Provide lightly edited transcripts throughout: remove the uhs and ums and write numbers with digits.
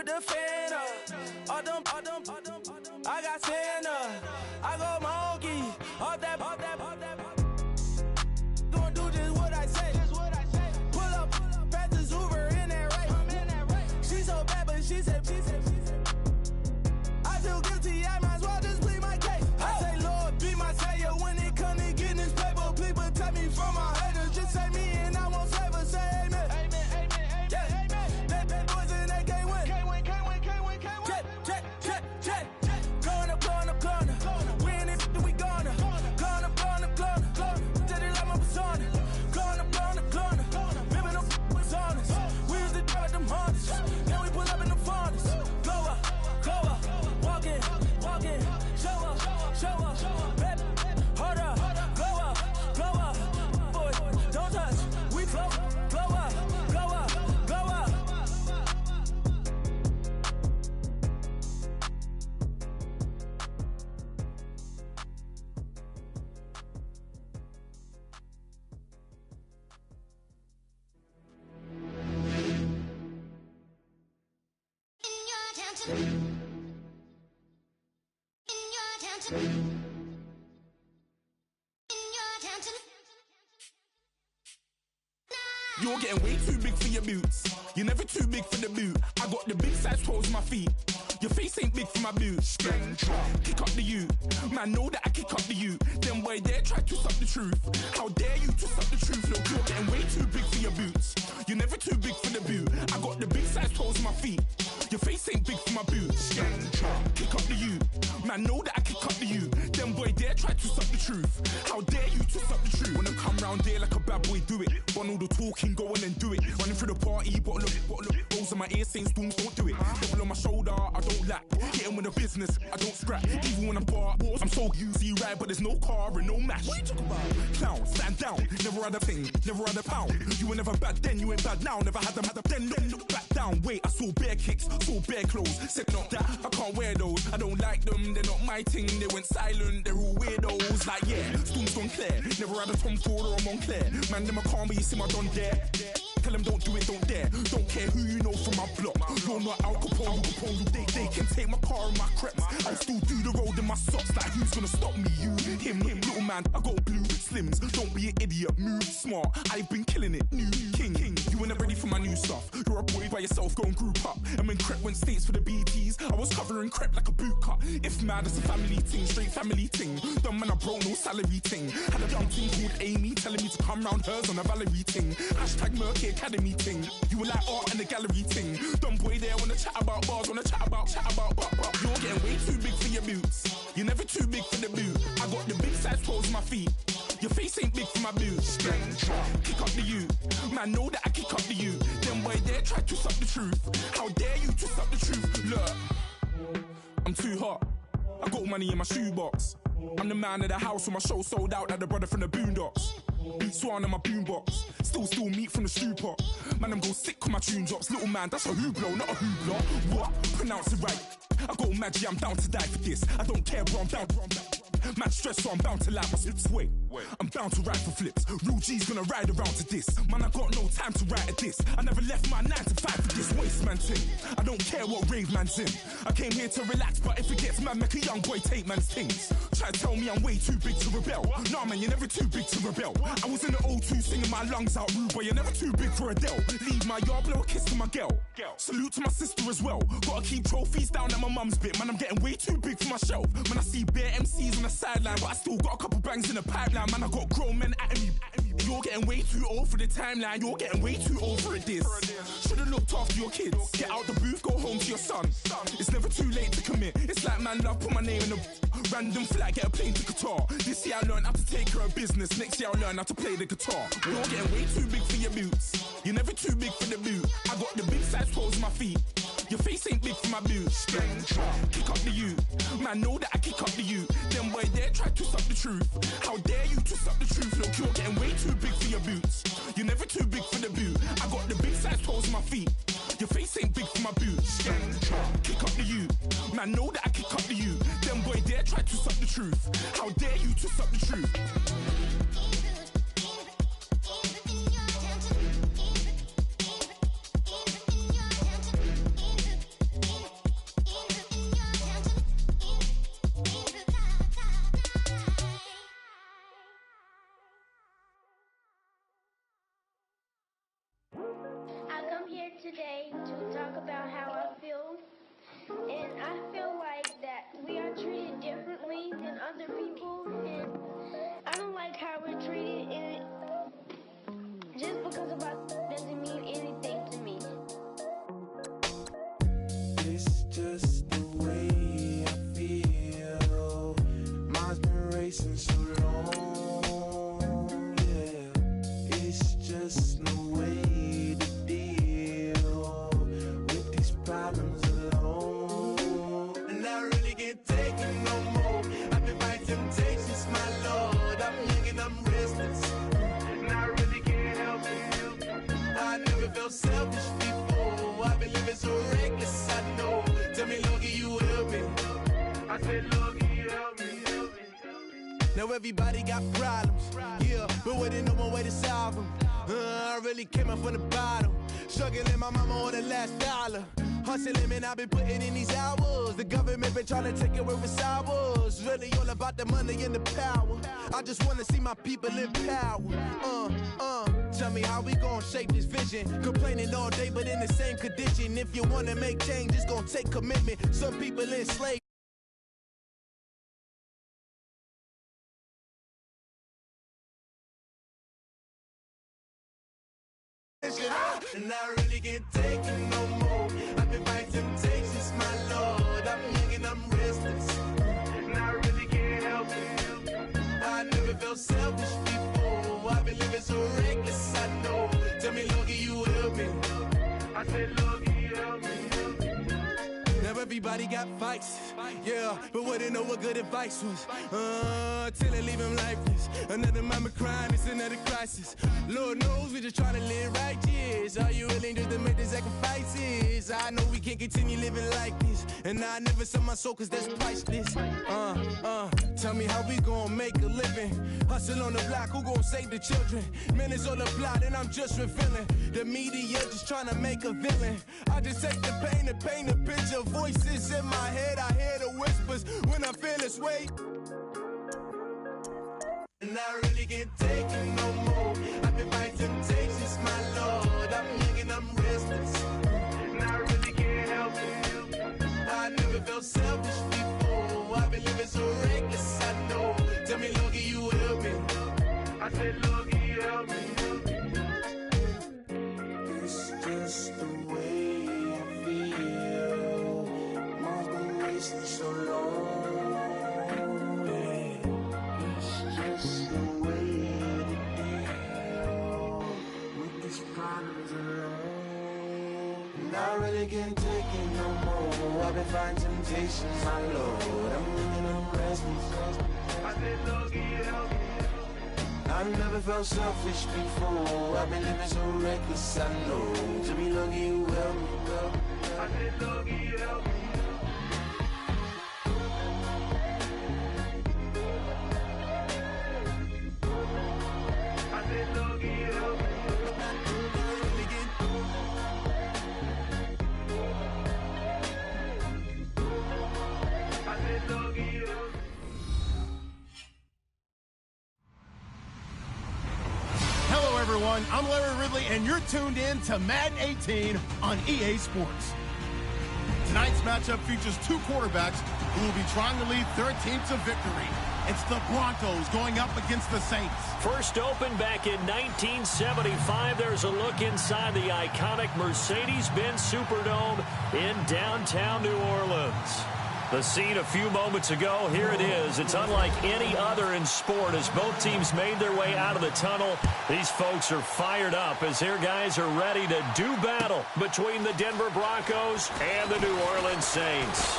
with the fan up. All them, I got Santa. I go monkey. Off that. Gonna do just what I say. Pull up, fast as Uber in that race. She so bad, but she said. I feel guilty, I might as well just plead my case. I say, Lord, be my savior when it come to getting this paper. Please protect me from my haters. Just say me and I won't save her. Say amen. Yeah. Bad boys and they can't win. Check. Going up. We in it, we gonna. Going up. Did it like my persona. Going up. Ripping up personas. We used to drive them Hondas. Then we pull up in the Fondas. Glow up. Walking. Show up. Baby, hold up. Glow up. Boys, don't touch. We glow up. You're getting way too big for your boots. You're never too big for the boot. I got the big size toes on my feet. Your face ain't big for my boots. Kick up the you. Man, know that I kick up the you. Them boy there try to suck the truth. How dare you to suck the truth? Look, you're getting way too big for your boots. You're never too big for the boot. I got the big size toes on my feet. Your face ain't big for my boots. Kick up the you. Man, know that I kick up the you. Them boy there try to suck the truth. How dare you to suck the truth? Wanna come round there like a bad boy, do it. Want all the talking, go on and do it. Running through the party, but look. Rolls in my ear saying storms, don't do it. Devil on my shoulder, I don't lack. Hitting with a business, I don't scrap. Even when I'm bar, I'm so easy ride, but there's no car and no match. What you talking about? Clown, stand down. Never had a thing, never had a pound. You were never bad then, you ain't bad now. Never had them, then look back down. Wait, I saw bare kicks, saw bare clothes. Said not that, I can't wear those. I don't like them, they're not my thing. They went silent, they're all weirdos. Like yeah, storms gone clear. Never had a Tom Ford or a Montclair. Man, them I can't be, you see my Don there. Tell them don't do it, don't dare. Don't care who you know from my block. You're not Al Capone. They can take my car and my creps. I'll still do the road in my socks. Like who's gonna stop me? You, him, little man. I got blue slims. Don't be an idiot. Move smart. I've been killing it. New king. You were never ready for my new stuff. You're a boy by yourself. Go and group up. And when Crep went states for the BTs, I was covering Crep like a boot cut. If mad, it's a family ting, straight family ting. Dumb man, I broke no salary ting. Had a young ting called Amy telling me to come round hers on a Valerie ting. Hashtag Murky Academy ting. You were like art and the gallery ting. Dumb boy there wanna chat about bars, wanna chat about. You're getting way too big for your boots. You're never too big for the boot. I got the big size toes on my feet. Your face ain't big for my boots. Kick up the you. Man, know that I kick up the you. Them boy there try to suck the truth. How dare you to suck the truth? Look, I'm too hot. I got money in my shoebox. I'm the man of the house when my show sold out like the brother from the Boondocks. Beat Swan in my boombox. Still meat from the stew pot. Man, I'm go sick with my tune drops. Little man, that's a hooplo, not a hoopla. What? Pronounce it right. I got Maggie, I'm down to die for this. I don't care, bro, I'm down. Man stress, so I'm bound to lie my slips. Wait, I'm bound to ride for flips. Real G's gonna ride around to this. Man, I got no time to write at this. I never left my 9 to 5 for this waste man thing. I don't care what rave man's in. I came here to relax, but if it gets mad, make a young boy take man's things. Try to tell me I'm way too big to rebel. Nah, man, you're never too big to rebel. I was in the O2 singing my lungs out rude, but you're never too big for Adele. Leave my yard, blow a kiss to my girl. Salute to my sister as well. Gotta keep trophies down at my mum's bit. Man, I'm getting way too big for my shelf. Man, I see bare MCs on the sideline, but I still got a couple bangs in the pipeline. Man, I got grown men at me. You're getting way too old for the timeline. You're getting way too old for it, this. Should've looked after your kids. Get out the booth, go home to your son. It's never too late to commit. It's like man love, put my name in a random flat, get a plane to Qatar. This year I learned how to take care of business. Next year I'll learn how to play the guitar. You're getting way too big for your boots. You're never too big for the boot. I got the big size toes on my feet. Your face ain't big for my boots. Kick up the you. Man, know that I kick up the you. Them boy there try to suck the truth. How dare you to suck the truth? Look, you're getting way too big for your boots. You're never too big for the boot. I got the big size toes on my feet. Your face ain't big for my boots. Kick up the you. Man, know that I kick up the you. Them boy there try to suck the truth. How dare you to suck the truth? Now everybody got problems, yeah, but we didn't know one way to solve them. I really came up from the bottom, struggling my mama on the last dollar. Hustling, man, I've been putting in these hours. The government been trying to take away with ours. Really all about the money and the power. I just wanna see my people in power. Tell me how we gon' shape this vision. Complaining all day, but in the same condition. If you wanna make change, it's gon' take commitment. Some people enslaved. And I really can't take it no more. I've been fighting temptations, my Lord. I'm young and I'm restless, and I really can't help it. I never felt selfish before. I've been living so reckless, I know. Tell me, Lord, can you help me? I said, Lord, can you help me? Now everybody got fights, yeah, but wouldn't know what good advice was. Till they leave him lifeless. Another mama crying, it's another crisis. Lord knows we just trying to live righteous. Are you willing just to make the sacrifices? I know we can't continue living like this, and I never sell my soul cause that's priceless. Tell me how we gon' make a living. Hustle on the block, who gon' save the children? Minutes on the plot and I'm just revealing. The media just trying to make a villain. I just take the pain and paint a picture. Voices in my head, I hear the whispers when I feel this way. And I really can't take it no more. I've been fighting temptations, my Lord. I'm young and I'm restless, and I really can't help it. I never felt selfish before. I've been living so reckless, I know. Tell me, Lord, can you help me? I said, Lord, can you help me? It's just the way I feel. Mom's been wasting so long. I really can't take it no more. I've been fighting temptations, my Lord. I'm living on restless. I said, Lord, can you help me? I never felt selfish before. I've been living so reckless, I know. To be lucky you help me, girl. I said, Lord, can you help me? I said, Lord, can you help me? Hello, everyone. I'm Larry Ridley, and you're tuned in to Madden 18 on EA Sports. Tonight's matchup features two quarterbacks who will be trying to lead their team to victory. It's the Broncos going up against the Saints. First opened back in 1975. There's a look inside the iconic Mercedes-Benz Superdome in downtown New Orleans. The scene a few moments ago, here it is. It's unlike any other in sport as both teams made their way out of the tunnel. These folks are fired up as their guys are ready to do battle between the Denver Broncos and the New Orleans Saints.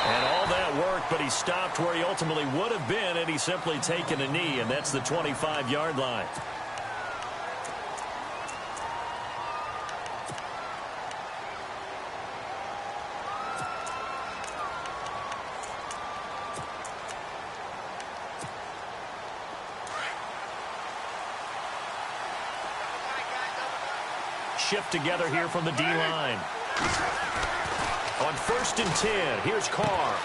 And all that worked, but he stopped where he ultimately would have been had he simply taken a knee, and that's the 25-yard line. Shift together here from the D-line. On 1st and 10, here's Carr.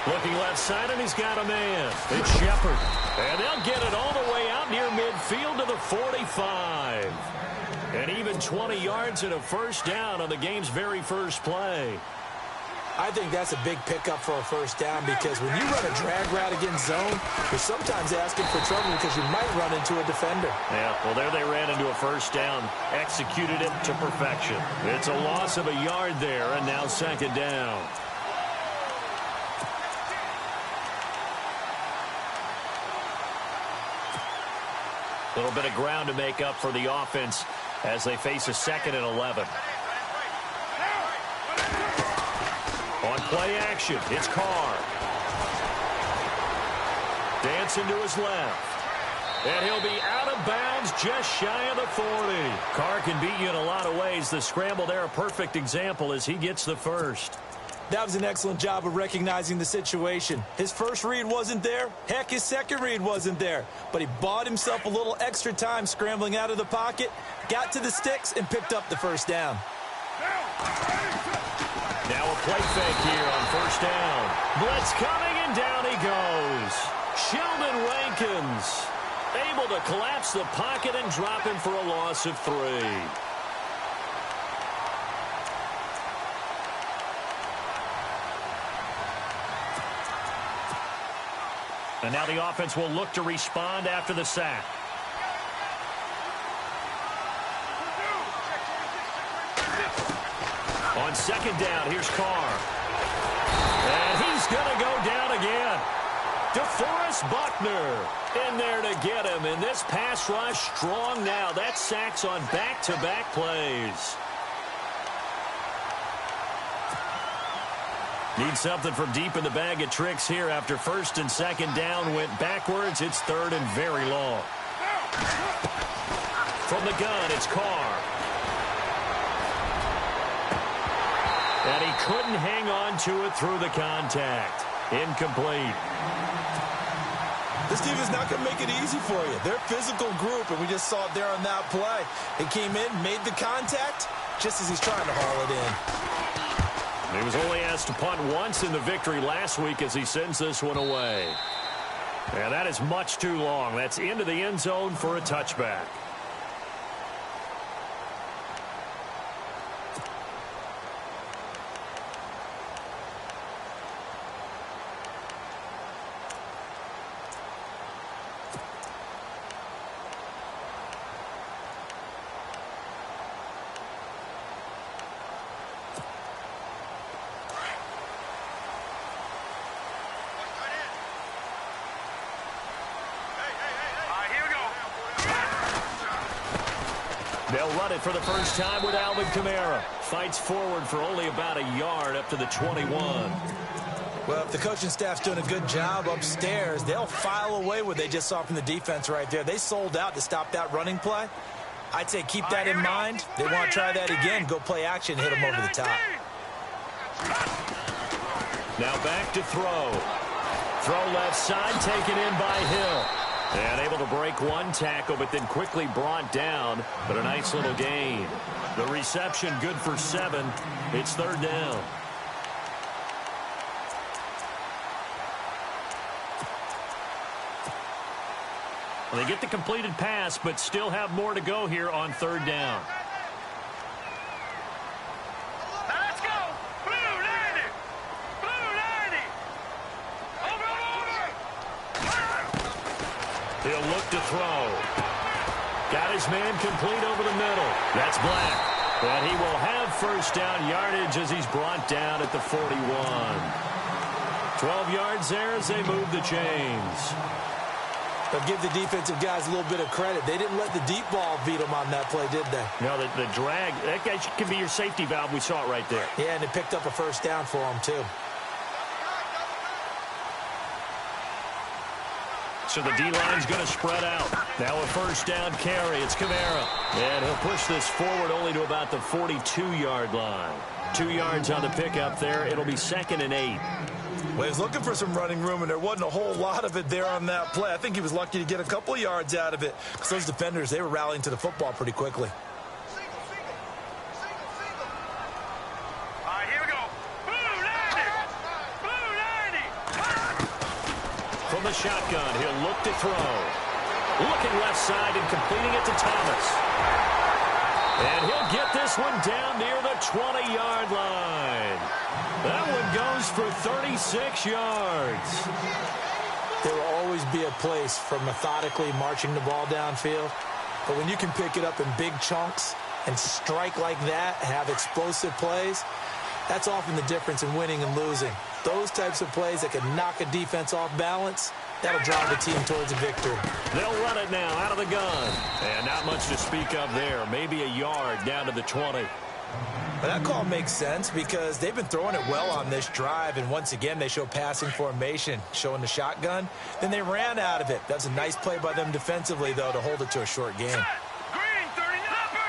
Looking left side, and he's got a man. It's Shepard. And they'll get it all the way out near midfield to the 45. And even 20 yards and a first down on the game's very first play. I think that's a big pickup for a first down because when you run a drag route against zone, you're sometimes asking for trouble because you might run into a defender. Yeah, well, there they ran into a first down, executed it to perfection. It's a loss of a yard there, and now second down. A little bit of ground to make up for the offense as they face a 2nd and 11. On play action, it's Carr. Dancing to his left. And he'll be out of bounds just shy of the 40. Carr can beat you in a lot of ways. The scramble there, a perfect example as he gets the first. That was an excellent job of recognizing the situation. His first read wasn't there. Heck, his second read wasn't there. But he bought himself a little extra time scrambling out of the pocket, got to the sticks, and picked up the first down. Now a play fake here on first down. Blitz coming, and down he goes. Sheldon Rankins able to collapse the pocket and drop him for a loss of 3. And now the offense will look to respond after the sack. On second down, here's Carr. And he's going to go down again. DeForest Buckner in there to get him. And this pass rush strong now. That sacks on back-to-back plays. Need something from deep in the bag of tricks here after first and second down went backwards. It's third and very long. From the gun, it's Carr. And he couldn't hang on to it through the contact. Incomplete. This team is not going to make it easy for you. They're a physical group, and we just saw it there on that play. He came in, made the contact, just as he's trying to haul it in. He was only asked to punt once in the victory last week as he sends this one away. And that is much too long. That's into the end zone for a touchback. They'll run it for the first time with Alvin Kamara. Fights forward for only about a yard up to the 21. Well, if the coaching staff's doing a good job upstairs, they'll file away what they just saw from the defense right there. They sold out to stop that running play. I'd say keep that in mind. They want to try that again. Go play action, hit them over the top. Now back to throw. Throw left side, taken in by Hill. And able to break one tackle, but then quickly brought down. But a nice little gain. The reception good for 7. It's third down. Well, they get the completed pass, but still have more to go here on third down. Let's go! Blue 90! Blue 90! Over! He'll look to throw. Got his man complete over the middle. That's Black. And he will have first down yardage as he's brought down at the 41. 12 yards there as they move the chains. But give the defensive guys a little bit of credit. They didn't let the deep ball beat them on that play, did they? No, the drag, that guy can be your safety valve. We saw it right there. Yeah, and they picked up a first down for him, too. So the D-line's going to spread out. Now a first down carry. It's Kamara. And he'll push this forward only to about the 42-yard line. 2 yards on the pickup there. It'll be second and 8. Well, he was looking for some running room, and there wasn't a whole lot of it there on that play. I think he was lucky to get a couple of yards out of it because those defenders, they were rallying to the football pretty quickly. All right, here we go. Blue 90! Blue 90! From the shotgun, he'll look to throw. Looking left side and completing it to Thomas. And he'll get this one down near the 20-yard line. That one goes for 36 yards. There will always be a place for methodically marching the ball downfield. But when you can pick it up in big chunks and strike like that, have explosive plays, that's often the difference in winning and losing. Those types of plays that can knock a defense off balance, that'll drive the team towards a victory. They'll run it now out of the gun. And not much to speak of there. Maybe a yard down to the 20. But that call makes sense because they've been throwing it well on this drive, and once again they show passing formation, showing the shotgun. Then they ran out of it. That's a nice play by them defensively, though, to hold it to a short game. Green 30 number!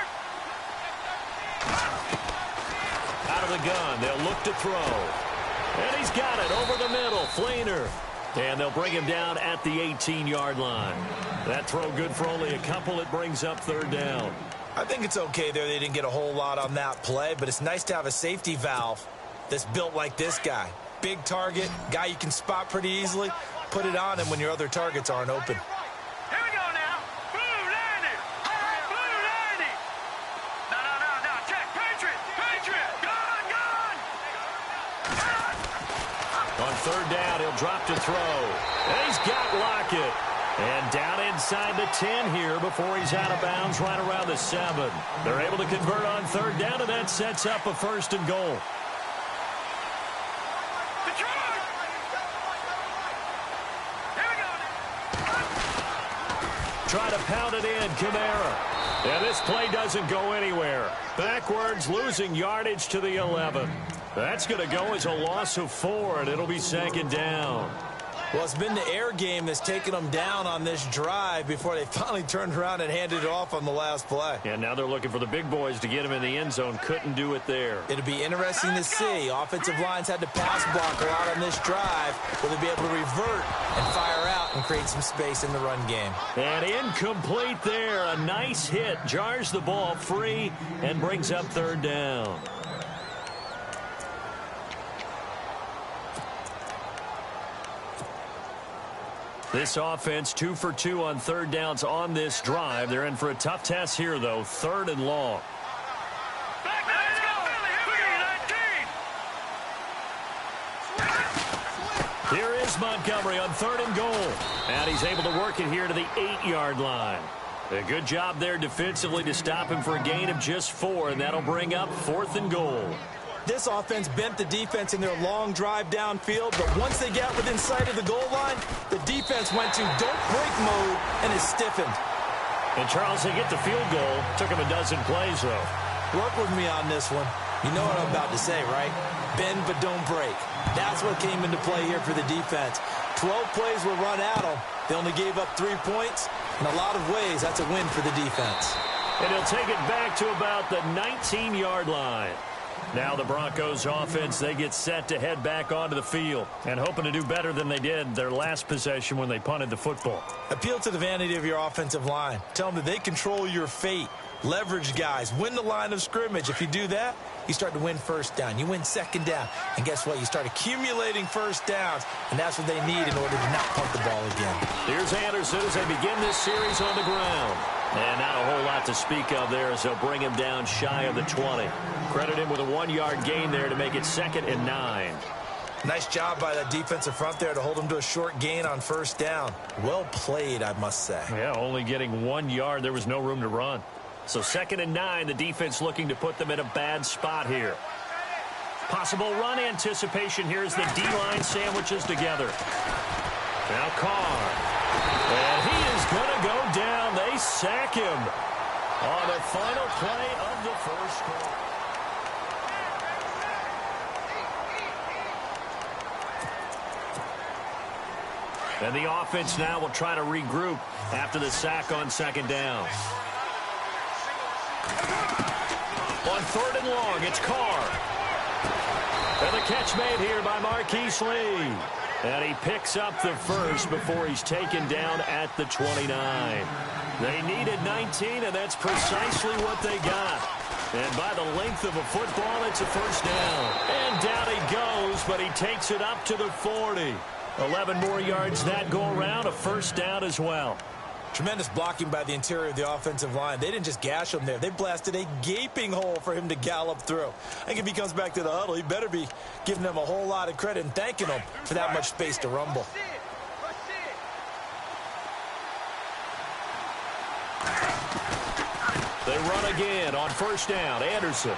Out of the gun, they'll look to throw. got it over the middle. Fleener. And they'll bring him down at the 18-yard line. That throw good for only a couple. It brings up third down. I think it's okay there. They didn't get a whole lot on that play, but it's nice to have a safety valve that's built like this guy. Big target, guy you can spot pretty easily. Put it on him when your other targets aren't open. Here we go now. Blue 90. Blue 90. No. Check. Patriot. Gone. On third down, he'll drop to throw. And he's got Lockett. And down inside the 10 here before he's out of bounds right around the 7. They're able to convert on third down, and that sets up a 1st and goal. Try to pound it in, Kamara. And this play doesn't go anywhere. Backwards, losing yardage to the 11. That's going to go as a loss of 4, and it'll be 2nd down. Well, it's been the air game that's taken them down on this drive before they finally turned around and handed it off on the last play. And now they're looking for the big boys to get him in the end zone. Couldn't do it there. It'll be interesting to see. Offensive lines had to pass block a lot on this drive. Will they be able to revert and fire out and create some space in the run game? And incomplete there. A nice hit. Jars the ball free and brings up third down. This offense 2 for 2 on third downs on this drive. They're in for a tough test here, though. 3rd and long. Let's go, Philly. Here is Montgomery on 3rd and goal. And he's able to work it here to the 8-yard line. A good job there defensively to stop him for a gain of just 4, and that'll bring up 4th and goal. This offense bent the defense in their long drive downfield, but once they got within sight of the goal line, the defense went to don't break mode and is stiffened. And Charles, they get the field goal. Took him a dozen plays, though. Work with me on this one. You know what I'm about to say, right? Bend but don't break. That's what came into play here for the defense. 12 plays were run at them. They only gave up 3 points. In a lot of ways, that's a win for the defense. And he'll take it back to about the 19-yard line. Now the Broncos offense, they get set to head back onto the field and hoping to do better than they did their last possession when they punted the football. Appeal to the vanity of your offensive line. Tell them that they control your fate. Leverage guys. Win the line of scrimmage. If you do that, you start to win first down. You win second down. And guess what? You start accumulating first downs. And that's what they need in order to not punt the ball again. Here's Anderson as they begin this series on the ground. And not a whole lot to speak of there as they'll bring him down shy of the 20. Credit him with a 1-yard gain there to make it 2nd and 9. Nice job by that defensive front there to hold him to a short gain on first down. Well played, I must say. Yeah, only getting 1 yard. There was no room to run. So 2nd and 9, the defense looking to put them in a bad spot here. Possible run anticipation here as the D-line sandwiches together. Now Carr. And he is going to go down. They sack him on the final play of the first quarter. And the offense now will try to regroup after the sack on 2nd down. On 3rd and long, it's Carr. And the catch made here by Marquise Lee. And he picks up the first before he's taken down at the 29. They needed 19, and that's precisely what they got. And by the length of a football, it's a first down. And down he goes, but he takes it up to the 40. 11 more yards that go around, a first down as well. Tremendous blocking by the interior of the offensive line. They didn't just gash him there. They blasted a gaping hole for him to gallop through. I think if he comes back to the huddle, he better be giving them a whole lot of credit and thanking them for that much space to rumble. They run again on first down. Anderson.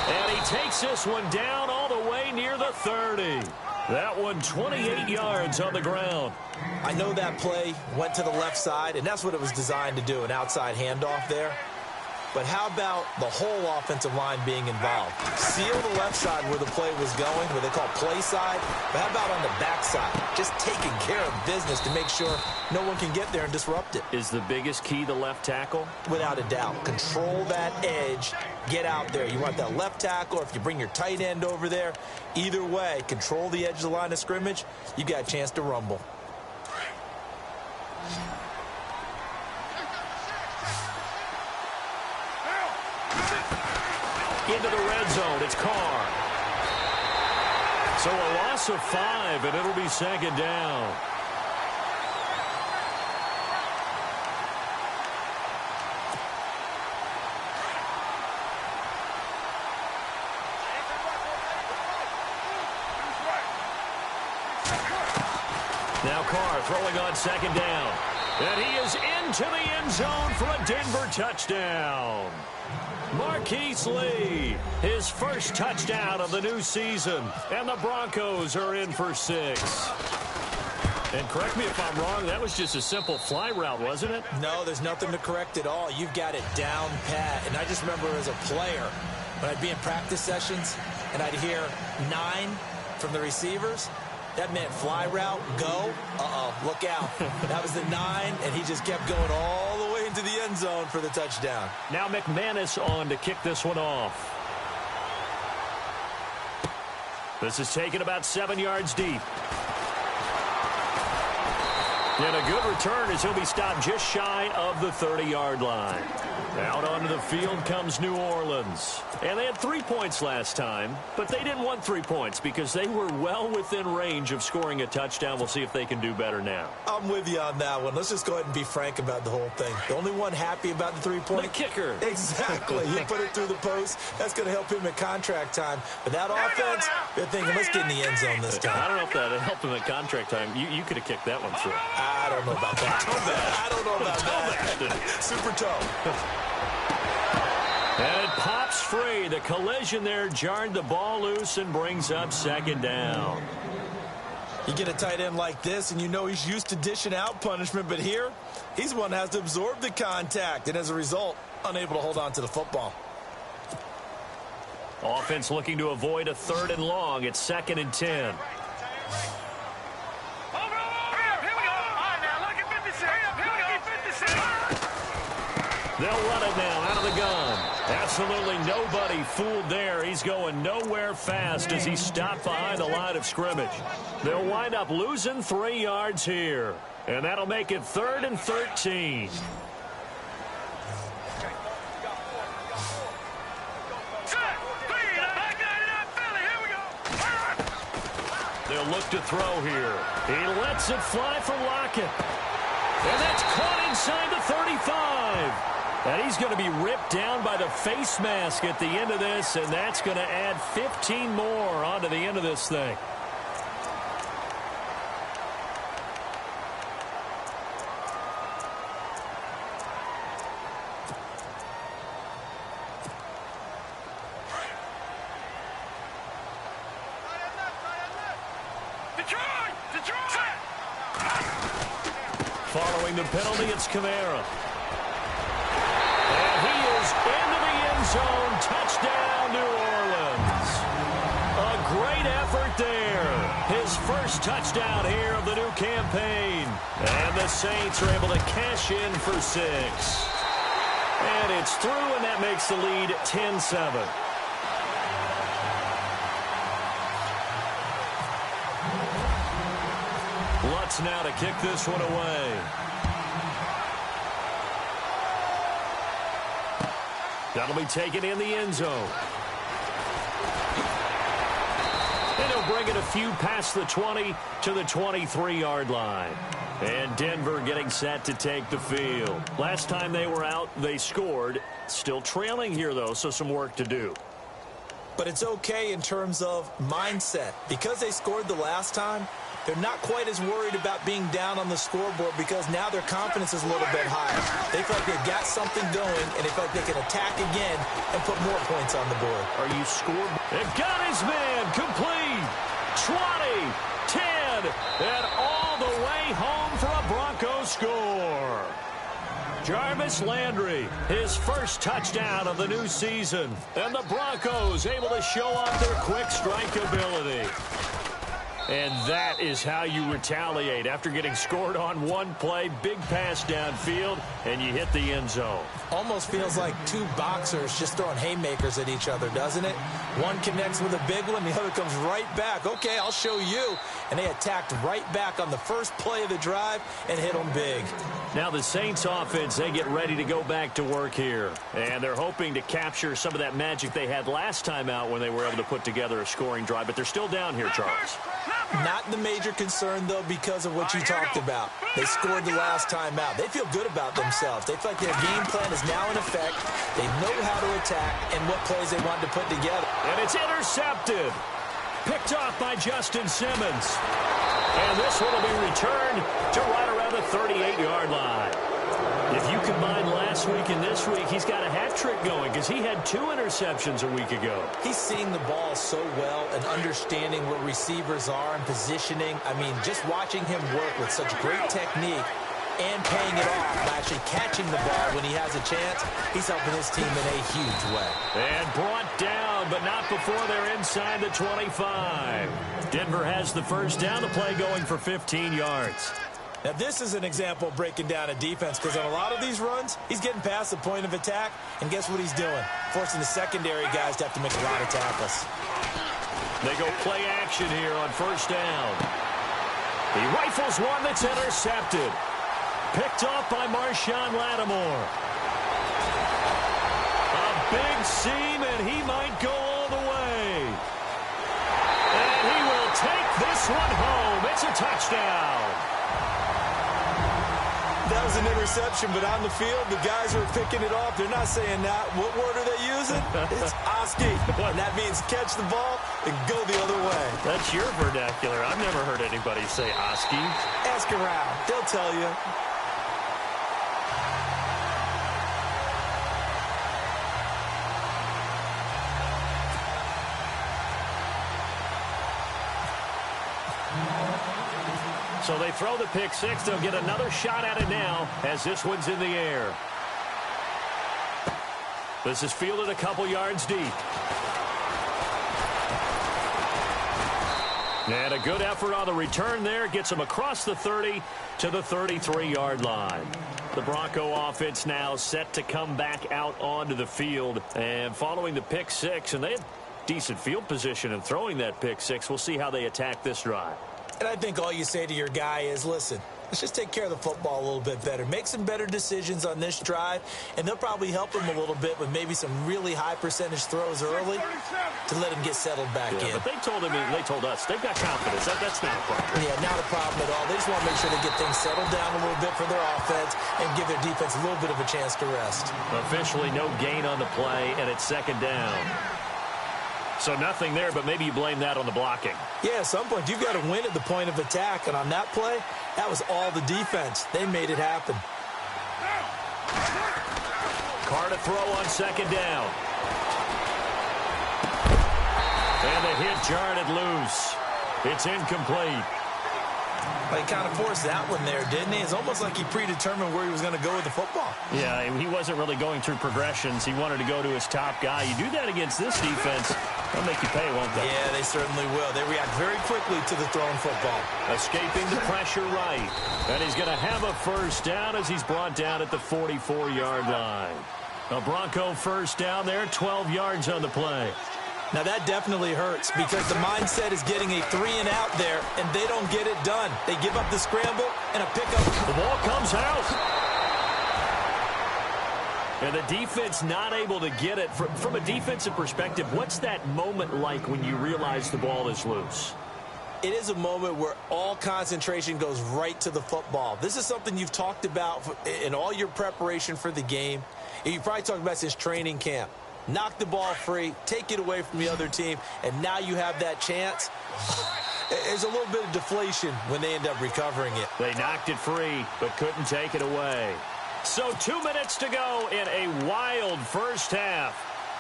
And he takes this one down all the way near the 30. That one 28 yards on the ground. I know that play went to the left side, and that's what it was designed to do, an outside handoff there. but how about the whole offensive line being involved? Seal the left side where the play was going, where they call play side, but how about on the back side? Just taking care of business to make sure no one can get there and disrupt it. Is the biggest key the left tackle? Without a doubt. Control that edge. Get out there. You want that left tackle, or if you bring your tight end over there, either way, control the edge of the line of scrimmage, you got a chance to rumble. Into the red zone, it's Carr. So a loss of 5, and it'll be second down. Now Carr throwing on second down. And he is into the end zone for a Denver touchdown. Marquise Lee, his first touchdown of the new season. And the Broncos are in for 6. And correct me if I'm wrong, that was just a simple fly route, wasn't it? No, there's nothing to correct at all. You've got it down pat. And I just remember as a player, when I'd be in practice sessions and I'd hear 9 from the receivers, that meant fly route, go, look out. That was the 9, and he just kept going all the way into the end zone for the touchdown. Now McManus on to kick this one off. This is taken about 7 yards deep. And a good return as he'll be stopped just shy of the 30-yard line. Out onto the field comes New Orleans. And they had 3 points last time, but they didn't want 3 points because they were well within range of scoring a touchdown. We'll see if they can do better now. I'm with you on that one. Let's just go ahead and be frank about the whole thing. The only one happy about the 3-point. The kicker. Exactly. He put it through the post. That's going to help him at contract time. But that offense, they're thinking, let's get in the end zone this time. I don't know if that helped him at contract time. You could have kicked that one through. I don't know about that. I don't know about that. Super toe. And it pops free. The collision there jarred the ball loose and brings up second down. You get a tight end like this, and you know he's used to dishing out punishment, but here, he's the one that has to absorb the contact, and as a result, unable to hold on to the football. Offense looking to avoid a 3rd and long. It's 2nd and 10. They'll run it now out of the gun. Absolutely nobody fooled there. He's going nowhere fast as he's stopped behind the line of scrimmage. They'll wind up losing 3 yards here. And that'll make it 3rd and 13. They'll look to throw here. He lets it fly for Lockett. And that's caught inside the 35. And he's going to be ripped down by the face mask at the end of this, and that's going to add 15 more onto the end of this thing. Following the penalty, it's Kamara. And he is into the end zone. Touchdown, New Orleans. A great effort there. His first touchdown here of the new campaign. And the Saints are able to cash in for 6. And it's through, and that makes the lead 10-7. Lutz now to kick this one away. That'll be taken in the end zone. And he'll bring it a few past the 20 to the 23-yard line. And Denver getting set to take the field. Last time they were out, they scored. Still trailing here, though, so some work to do. But it's okay in terms of mindset. Because they scored the last time, they're not quite as worried about being down on the scoreboard because now their confidence is a little bit higher. They feel like they've got something going, and they feel like they can attack again and put more points on the board. Are you scored? It got his man complete. 20, 10, and all the way home for a Broncos score. Jarvis Landry, his first touchdown of the new season. And the Broncos able to show off their quick strike ability. And that is how you retaliate after getting scored on one play, big pass downfield, and you hit the end zone. Almost feels like two boxers just throwing haymakers at each other, doesn't it? One connects with a big one, the other comes right back. Okay, I'll show you. And they attacked right back on the first play of the drive and hit them big. Now the Saints offense, they get ready to go back to work here. And they're hoping to capture some of that magic they had last time out when they were able to put together a scoring drive. But they're still down here, Charles. Not the major concern, though, because of what you talked about. They scored the last time out. They feel good about themselves. They feel like their game plan is now in effect. They know how to attack and what plays they want to put together. And it's intercepted. Picked off by Justin Simmons. And this one will be returned to right around the 38-yard line. If you combine last week and this week, he's got a hat trick going because he had 2 interceptions a week ago. He's seeing the ball so well and understanding where receivers are and positioning. I mean, just watching him work with such great technique and paying it off by actually catching the ball when he has a chance, he's helping his team in a huge way. And brought down, but not before they're inside the 25. Denver has the first down, the play going for 15 yards. Now, this is an example of breaking down a defense because on a lot of these runs, he's getting past the point of attack, and guess what he's doing? Forcing the secondary guys to have to make a lot of tackles. They go play action here on first down. He rifles one that's intercepted. Picked off by Marshawn Lattimore. A big seam, and he might go all the way. And he will take this one home. It's a touchdown. That was an interception, but on the field, the guys who are picking it off, they're not saying that. What word are they using? It's Oski. And that means catch the ball and go the other way. That's your vernacular. I've never heard anybody say Oski. Ask around. They'll tell you. So they throw the pick six. They'll get another shot at it now as this one's in the air. This is fielded a couple yards deep. And a good effort on the return there. Gets him across the 30 to the 33-yard line. The Bronco offense now set to come back out onto the field. And following the pick six, and they had decent field position in throwing that pick six. We'll see how they attack this drive. And I think all you say to your guy is, listen, let's just take care of the football a little bit better. Make some better decisions on this drive, and they'll probably help him a little bit with maybe some really high percentage throws early to let him get settled back in. But they told us, they've got confidence. That's not a problem. Yeah, not a problem at all. They just want to make sure they get things settled down a little bit for their offense and give their defense a little bit of a chance to rest. Officially no gain on the play, and it's second down. So nothing there, but maybe you blame that on the blocking. Yeah, at some point, you've got to win at the point of attack. And on that play, that was all the defense. They made it happen. Carr to throw on second down. And the hit jarred loose. It's incomplete. He kind of forced that one there, didn't he? It's almost like he predetermined where he was going to go with the football. Yeah, he wasn't really going through progressions. He wanted to go to his top guy. You do that against this defense, they'll make you pay, won't they? Yeah, they certainly will. They react very quickly to the thrown football. Escaping the pressure right. And he's going to have a first down as he's brought down at the 44-yard line. A Bronco first down there, 12 yards on the play. Now, that definitely hurts because the mindset is getting a 3-and-out there, and they don't get it done. They give up the scramble and a pickup. The ball comes out. And the defense not able to get it. From a defensive perspective, what's that moment like when you realize the ball is loose? It is a moment where all concentration goes right to the football. This is something you've talked about in all your preparation for the game. And you probably talked about since training camp. Knock the ball free, take it away from the other team, and now you have that chance. There's a little bit of deflation when they end up recovering it. They knocked it free, but couldn't take it away. So 2 minutes to go in a wild first half.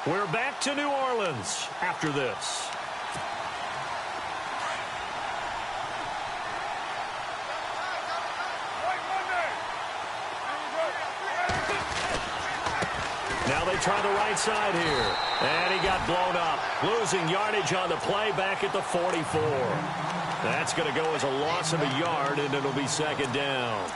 We're back to New Orleans after this. Now they try the right side here. And he got blown up. Losing yardage on the play back at the 44. That's going to go as a loss of a yard, and it'll be second down.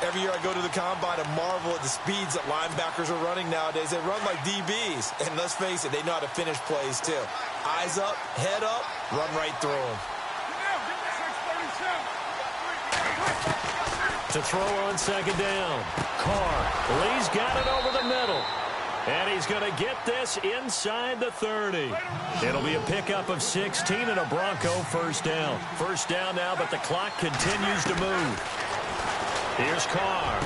Every year I go to the combine and marvel at the speeds that linebackers are running nowadays. They run like DBs. And let's face it, they know how to finish plays too. Eyes up, head up, run right through them. To throw on second down. Carr. Lee's got it over the middle. And he's going to get this inside the 30. It'll be a pickup of 16 and a Bronco first down. First down now, but the clock continues to move. Here's Carr.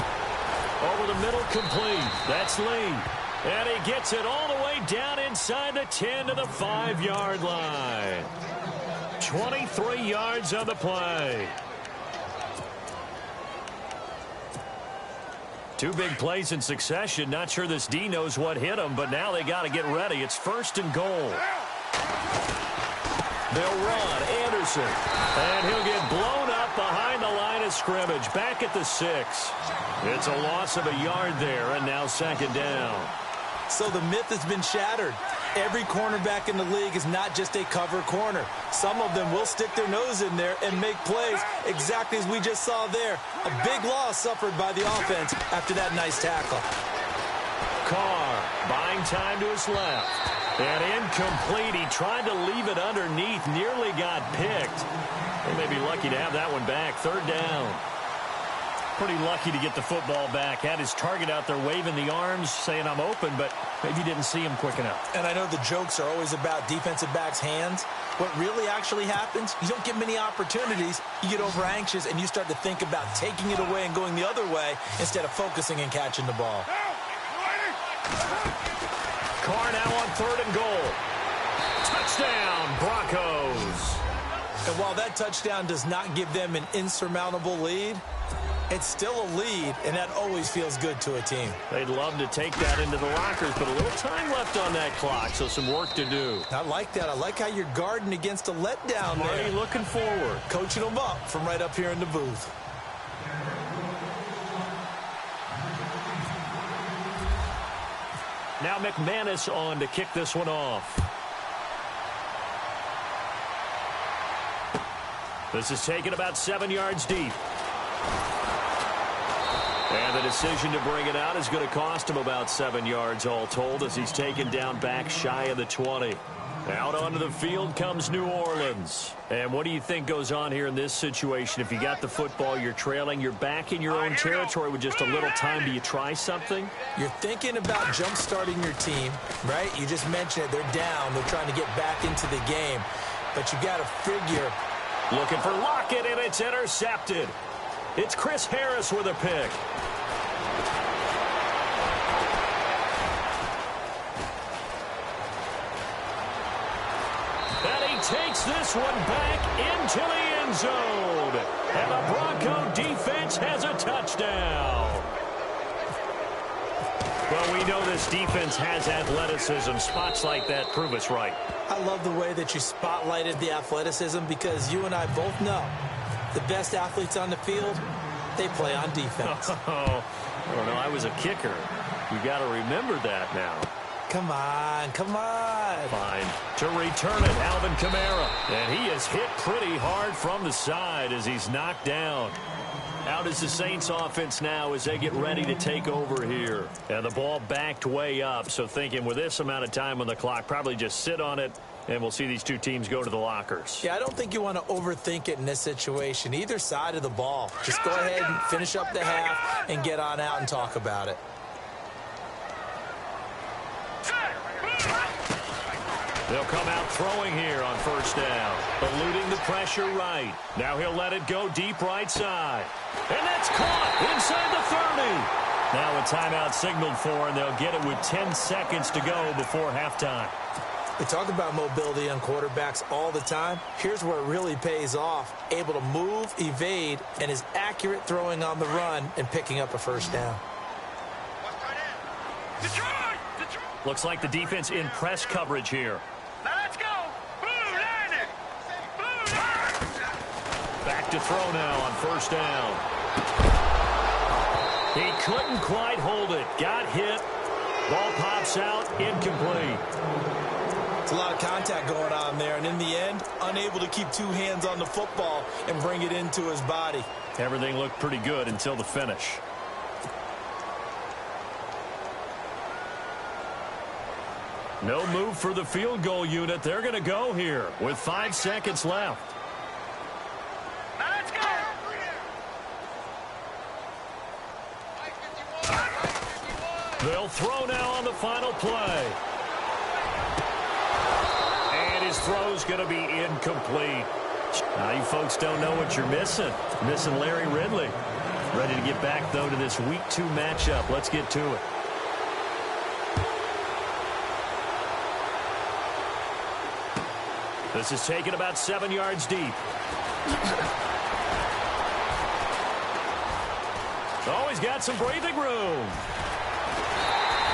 Over the middle, complete. That's Lee. And he gets it all the way down inside the 10 to the 5-yard line. 23 yards on the play. Two big plays in succession. Not sure this D knows what hit him, but now they got to get ready. It's first and goal. They'll run. Anderson. And he'll get blown up behind the line of scrimmage. Back at the 6. It's a loss of a yard there, and now second down. So the myth has been shattered. Every cornerback in the league is not just a cover corner. Some of them will stick their nose in there and make plays exactly as we just saw there. A big loss suffered by the offense after that nice tackle. Carr buying time to his left. And incomplete. He tried to leave it underneath. Nearly got picked. They may be lucky to have that one back. Third down. Pretty lucky to get the football back. Had his target out there waving the arms, saying I'm open, but maybe didn't see him quick enough. And I know the jokes are always about defensive backs' hands. What really actually happens, you don't get many opportunities. You get over anxious, and you start to think about taking it away and going the other way instead of focusing and catching the ball. Carr now on third and goal. Touchdown, Broncos. And while that touchdown does not give them an insurmountable lead, it's still a lead, and that always feels good to a team. They'd love to take that into the lockers, but a little time left on that clock, so some work to do. I like that. I like how you're guarding against a letdown there. Marty looking forward. Coaching them up from right up here in the booth. Now McManus on to kick this one off. This is taken about 7 yards deep. And the decision to bring it out is going to cost him about 7 yards all told as he's taken down back shy of the 20. Out onto the field comes New Orleans. And what do you think goes on here in this situation? If you got the football, you're trailing, you're back in your own territory with just a little time. Do you try something? You're thinking about jump-starting your team, right? You just mentioned it. They're down. They're trying to get back into the game. But you got to figure. Looking for Lockett, and it's intercepted. It's Chris Harris with a pick. And he takes this one back into the end zone. And the Bronco defense has a touchdown. Well, we know this defense has athleticism. Spots like that prove us right. I love the way that you spotlighted the athleticism because you and I both know the best athletes on the field, they play on defense. Oh, well, no, I was a kicker. You got to remember that now. Come on, come on. Fine. To return it, Alvin Kamara. And he is hit pretty hard from the side as he's knocked down. Out is the Saints offense now as they get ready to take over here. And the ball backed way up, so thinking with this amount of time on the clock, probably just sit on it, and we'll see these two teams go to the lockers. Yeah, I don't think you want to overthink it in this situation. Either side of the ball. Just go ahead and finish up the half and get on out and talk about it. They'll come out throwing here on first down. Eluding the pressure right. Now he'll let it go deep right side. And that's caught inside the 30. Now a timeout signaled for, and they'll get it with 10 seconds to go before halftime. We talk about mobility on quarterbacks all the time. Here's where it really pays off. Able to move, evade, and is accurate throwing on the run and picking up a first down. Looks like the defense in press coverage here. Now let's go. Blue landed. Blue landed. Back to throw now on first down. He couldn't quite hold it. Got hit. Ball pops out, incomplete. It's a lot of contact going on there, and in the end, unable to keep two hands on the football and bring it into his body. Everything looked pretty good until the finish. No move for the field goal unit. They're going to go here with 5 seconds left. Now let's go. They'll throw now on the final play. And his throw's going to be incomplete. Now you folks don't know what you're missing. Missing Larry Ridley. Ready to get back, though, to this Week 2 matchup. Let's get to it. This is taken about 7 yards deep. Oh, he's got some breathing room.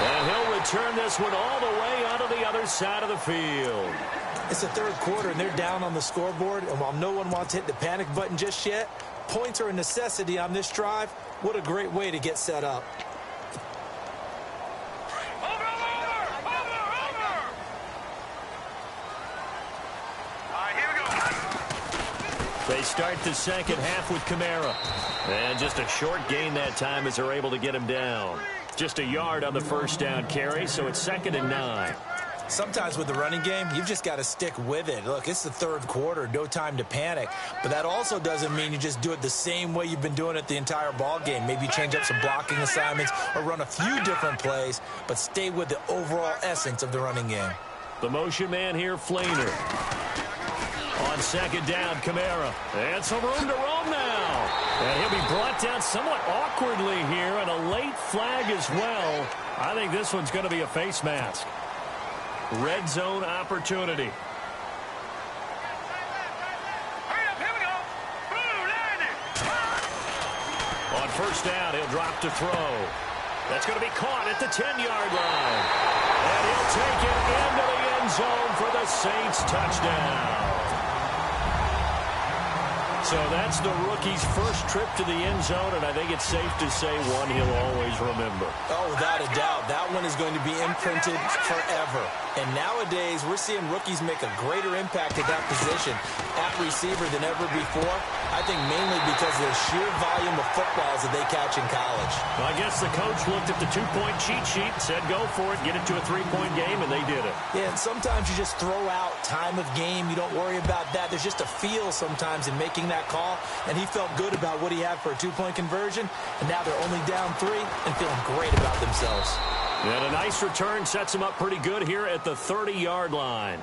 And he'll return this one all the way onto the other side of the field. It's the third quarter, and they're down on the scoreboard. And while no one wants to hit the panic button just yet, points are a necessity on this drive. What a great way to get set up. Over. All right, here we go. They start the second half with Kamara. And just a short gain that time as they're able to get him down. Just a yard on the first down carry, so it's 2nd and 9. Sometimes with the running game, you've just got to stick with it. Look, it's the third quarter, no time to panic. But that also doesn't mean you just do it the same way you've been doing it the entire ball game. Maybe change up some blocking assignments or run a few different plays, but stay with the overall essence of the running game. The motion man here, Flainer. On second down, Kamara. And some room to roam now. And he'll be brought down somewhat awkwardly here, and a late flag as well. I think this one's going to be a face mask. Red zone opportunity. Hurry up, here we go. Blue, landing. On first down, he'll drop to throw. That's going to be caught at the 10-yard line. And he'll take it into the end zone for the Saints touchdown. So that's the rookie's first trip to the end zone, and I think it's safe to say one he'll always remember. Oh, without a doubt, that one is going to be imprinted forever. And nowadays, we're seeing rookies make a greater impact at that position at receiver than ever before. I think mainly because of the sheer volume of footballs that they catch in college. Well, I guess the coach looked at the two-point cheat sheet, said go for it, get it to a three-point game, and they did it. Yeah, and sometimes you just throw out time of game. You don't worry about that. There's just a feel sometimes in making that call, and he felt good about what he had for a two-point conversion, and now they're only down 3 and feeling great about themselves. And a nice return sets them up pretty good here at the 30-yard line.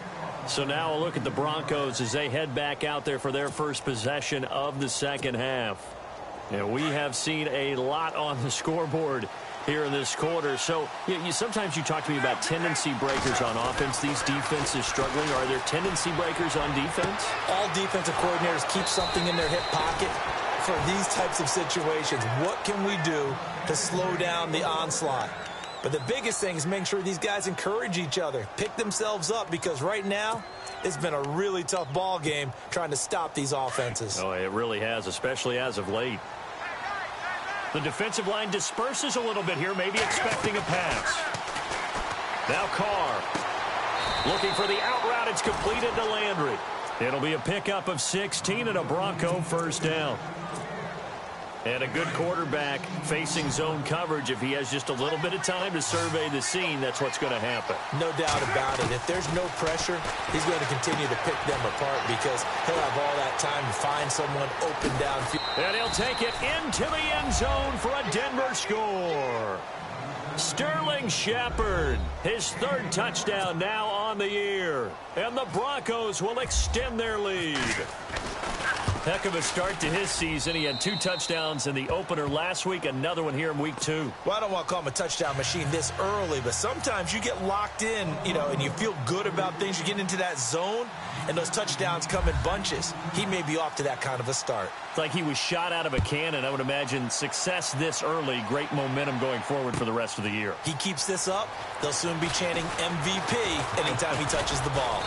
So now a look at the Broncos as they head back out there for their first possession of the second half. And we have seen a lot on the scoreboard here in this quarter. So sometimes you talk to me about tendency breakers on offense. These defenses struggling. Are there tendency breakers on defense? All defensive coordinators keep something in their hip pocket for these types of situations. What can we do to slow down the onslaught? But the biggest thing is making sure these guys encourage each other, pick themselves up, because right now it's been a really tough ball game trying to stop these offenses. Oh, it really has, especially as of late. The defensive line disperses a little bit here, maybe expecting a pass. Now Carr looking for the out route. It's completed to Landry. It'll be a pickup of 16 and a Bronco first down. And a good quarterback facing zone coverage. If he has just a little bit of time to survey the scene, that's what's going to happen. No doubt about it. If there's no pressure, he's going to continue to pick them apart because he'll have all that time to find someone open downfield. And he'll take it into the end zone for a Denver score. Sterling Shepard, his third touchdown now on the year. And the Broncos will extend their lead. Heck of a start to his season. He had 2 touchdowns in the opener last week, another one here in week 2. Well, I don't want to call him a touchdown machine this early, but sometimes you get locked in, and you feel good about things. You get into that zone, and those touchdowns come in bunches. He may be off to that kind of a start. It's like he was shot out of a cannon. I would imagine success this early, great momentum going forward for the rest of the year. He keeps this up, they'll soon be chanting MVP anytime he touches the ball.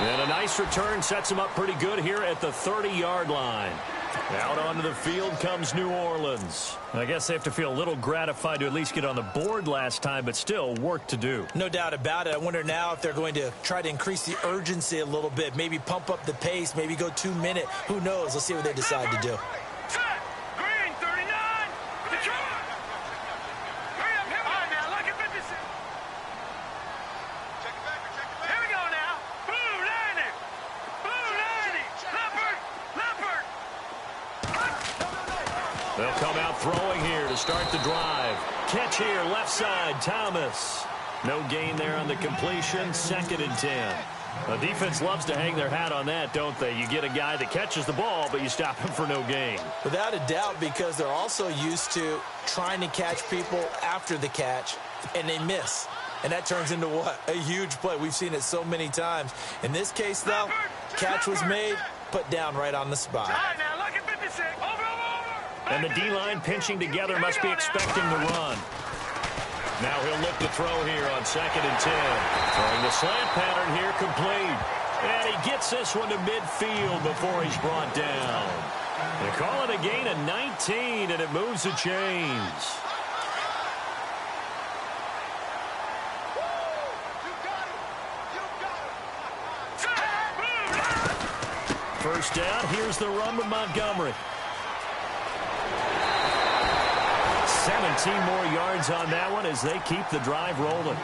And a nice return sets him up pretty good here at the 30-yard line. Out onto the field comes New Orleans. I guess they have to feel a little gratified to at least get on the board last time, but still work to do. No doubt about it. I wonder now if they're going to try to increase the urgency a little bit, maybe pump up the pace, maybe go 2 minute. Who knows? Let's see what they decide to do. Green 39. Detroit. Hurry up, hurry up. Now look at 56. Check it back. Here we go now. Blue lining. Blue lining. Leopard. They'll come out throwing here to start the drive. Catch here, left side, Thomas. No gain there on the completion, 2nd and 10. The defense loves to hang their hat on that, don't they? You get a guy that catches the ball, but you stop him for no gain. Without a doubt, because they're also used to trying to catch people after the catch, and they miss. And that turns into what? A huge play. We've seen it so many times. In this case, though, catch was made, put down right on the spot. All right, now look at 56. Over. And the D-line pinching together must be expecting the run. Now he'll look to throw here on 2nd and 10. Throwing the slant pattern here, complete. And he gets this one to midfield before he's brought down. They call it a gain of 19, and it moves the chains. First down, here's the run with Montgomery. 17 more yards on that one as they keep the drive rolling.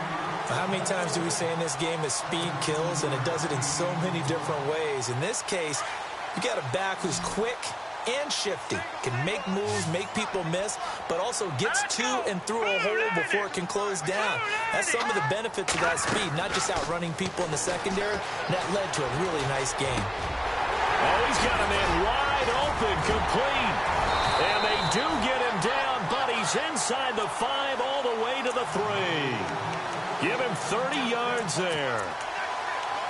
How many times do we say in this game that speed kills, and it does it in so many different ways? In this case, you got a back who's quick and shifty, can make moves, make people miss, but also gets to and through a hole before it can close down. That's some of the benefits of that speed, not just outrunning people in the secondary. And that led to a really nice game. Oh, he's got a man wide open, complete. And they do get him down, but he's inside the 5 all the way to the 3. Give him 30 yards there.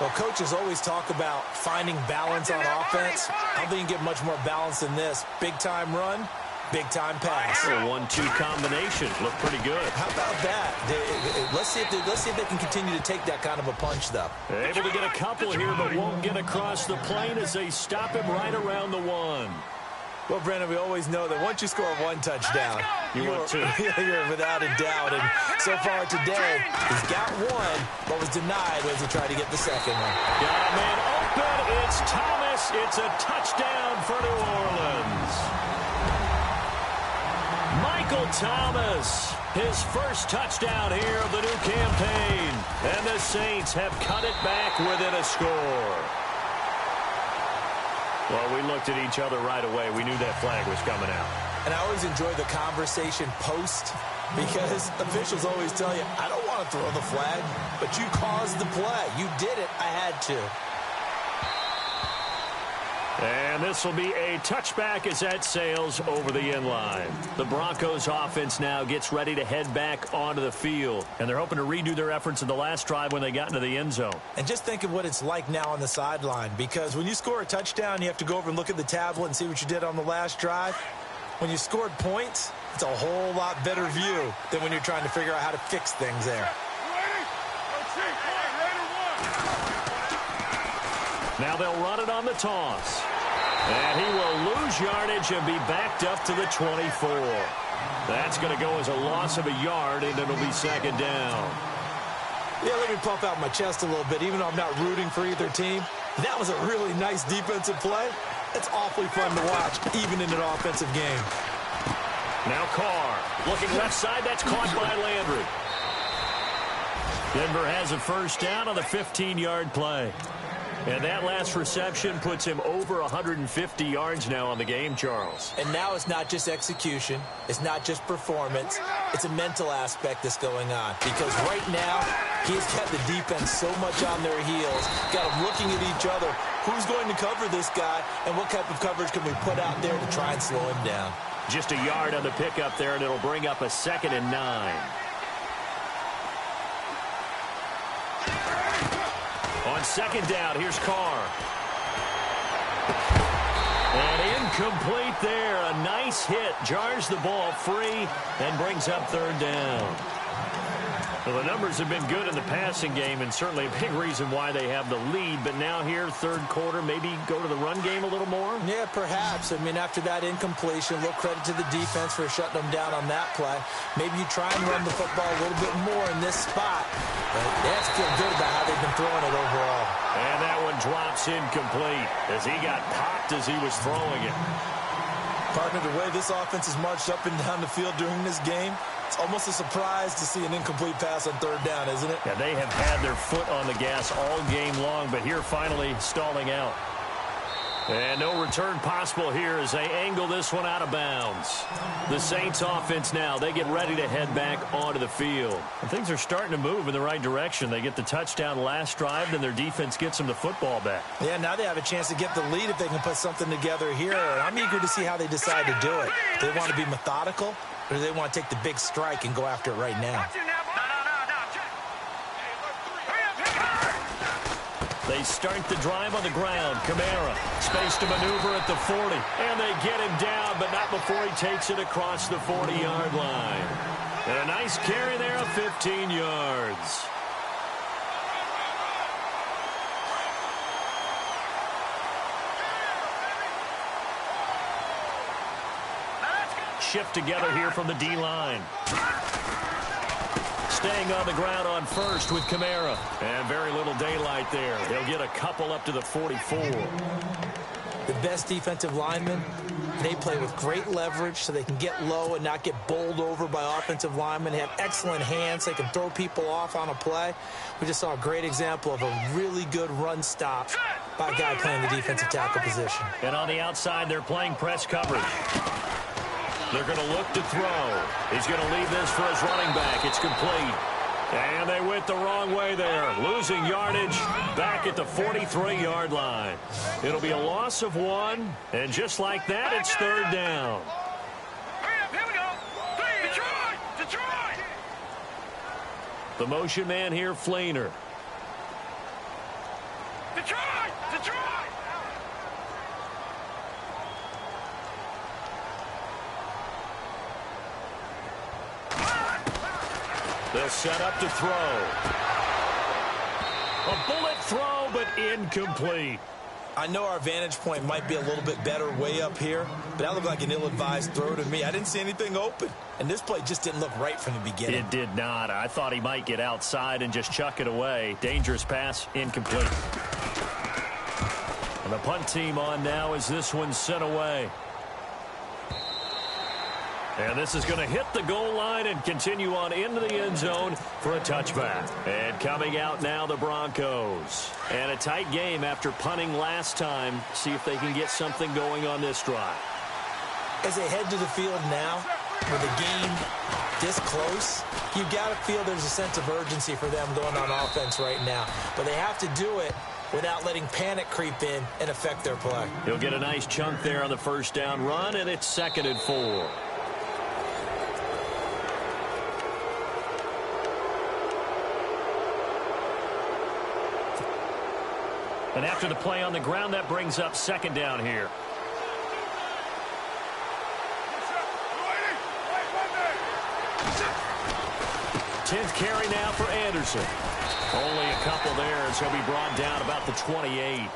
Well, coaches always talk about finding balance on offense. I don't think you can get much more balance than this. Big-time run, big-time pass. A 1-2 combination. Looked pretty good. How about that? Let's see if they can continue to take that kind of a punch, though. Able to get a couple here, but won't get across the plane as they stop him right around the 1. Well, Brandon, we always know that once you score 1 touchdown, you're without a doubt. And so far today, he's got 1, but was denied as he tried to get the second one. Got a man open. It's Thomas. It's a touchdown for New Orleans. Michael Thomas, his first touchdown here of the new campaign. And the Saints have cut it back within a score. Well, we looked at each other right away. We knew that flag was coming out. And I always enjoy the conversation post, because officials always tell you, I don't want to throw the flag, but you caused the play. You did it. I had to. And this will be a touchback as that sails over the end line. The Broncos offense now gets ready to head back onto the field. And they're hoping to redo their efforts in the last drive when they got into the end zone. And just think of what it's like now on the sideline, because when you score a touchdown, you have to go over and look at the tablet and see what you did on the last drive. When you scored points, it's a whole lot better view than when you're trying to figure out how to fix things there. Now they'll run it on the toss. And he will lose yardage and be backed up to the 24. That's going to go as a loss of a yard, and it'll be 2nd down. Yeah, let me pump out my chest a little bit, even though I'm not rooting for either team. That was a really nice defensive play. It's awfully fun to watch, even in an offensive game. Now Carr, looking left side, that's caught by Landry. Denver has a first down on the 15-yard play. And that last reception puts him over 150 yards now on the game, Charles. And now it's not just execution. It's not just performance. It's a mental aspect that's going on. Because right now, he's kept the defense so much on their heels. Got them looking at each other. Who's going to cover this guy? And what type of coverage can we put out there to try and slow him down? Just a yard on the pickup there, and it'll bring up a 2nd and 9. On 2nd down, here's Carr. And incomplete there. A nice hit. Jars the ball free and brings up 3rd down. Well, the numbers have been good in the passing game, and certainly a big reason why they have the lead. But now here, third quarter, maybe go to the run game a little more? Yeah, perhaps. I mean, after that incompletion, a little credit to the defense for shutting them down on that play. Maybe you try and run the football a little bit more in this spot. But they have to feel good about how they've been throwing it overall. And that one drops incomplete as he got popped as he was throwing it. Partner, the way this offense has marched up and down the field during this game, it's almost a surprise to see an incomplete pass on third down, isn't it? Yeah, they have had their foot on the gas all game long, but here finally stalling out. And no return possible here as they angle this one out of bounds. The Saints offense now, they get ready to head back onto the field. And things are starting to move in the right direction. They get the touchdown last drive, then their defense gets them the football back. Yeah, now they have a chance to get the lead if they can put something together here. And I'm eager to see how they decide to do it. Do they want to be methodical, or do they want to take the big strike and go after it right now? They start the drive on the ground. Kamara, space to maneuver at the 40. And they get him down, but not before he takes it across the 40-yard line. And a nice carry there of 15 yards. Shift together here from the D-line. Staying on the ground on first with Kamara. And very little daylight there. They'll get a couple up to the 44. The best defensive linemen, they play with great leverage so they can get low and not get bowled over by offensive linemen. They have excellent hands. They can throw people off on a play. We just saw a great example of a really good run stop by a guy playing the defensive tackle position. And on the outside, they're playing press coverage. They're going to look to throw. He's going to leave this for his running back. It's complete. And they went the wrong way there. Losing yardage back at the 43-yard line. It'll be a loss of 1. And just like that, it's third down. Here we go. Detroit! The motion man here, Flainer. Detroit! They'll set up to throw. A bullet throw, but incomplete. I know our vantage point might be a little bit better way up here, but that looked like an ill-advised throw to me. I didn't see anything open, and this play just didn't look right from the beginning. It did not. I thought he might get outside and just chuck it away. Dangerous pass, incomplete. And the punt team on now as this one's sent away. And this is going to hit the goal line and continue on into the end zone for a touchback. And coming out now, the Broncos. And a tight game after punting last time. See if they can get something going on this drive. As they head to the field now, with the game this close, you've got to feel there's a sense of urgency for them going on offense right now. But they have to do it without letting panic creep in and affect their play. He'll get a nice chunk there on the first down run, and it's 2nd and 4. And after the play on the ground, that brings up 2nd down here. Tenth carry now for Anderson. Only a couple there as he'll be brought down about the 28.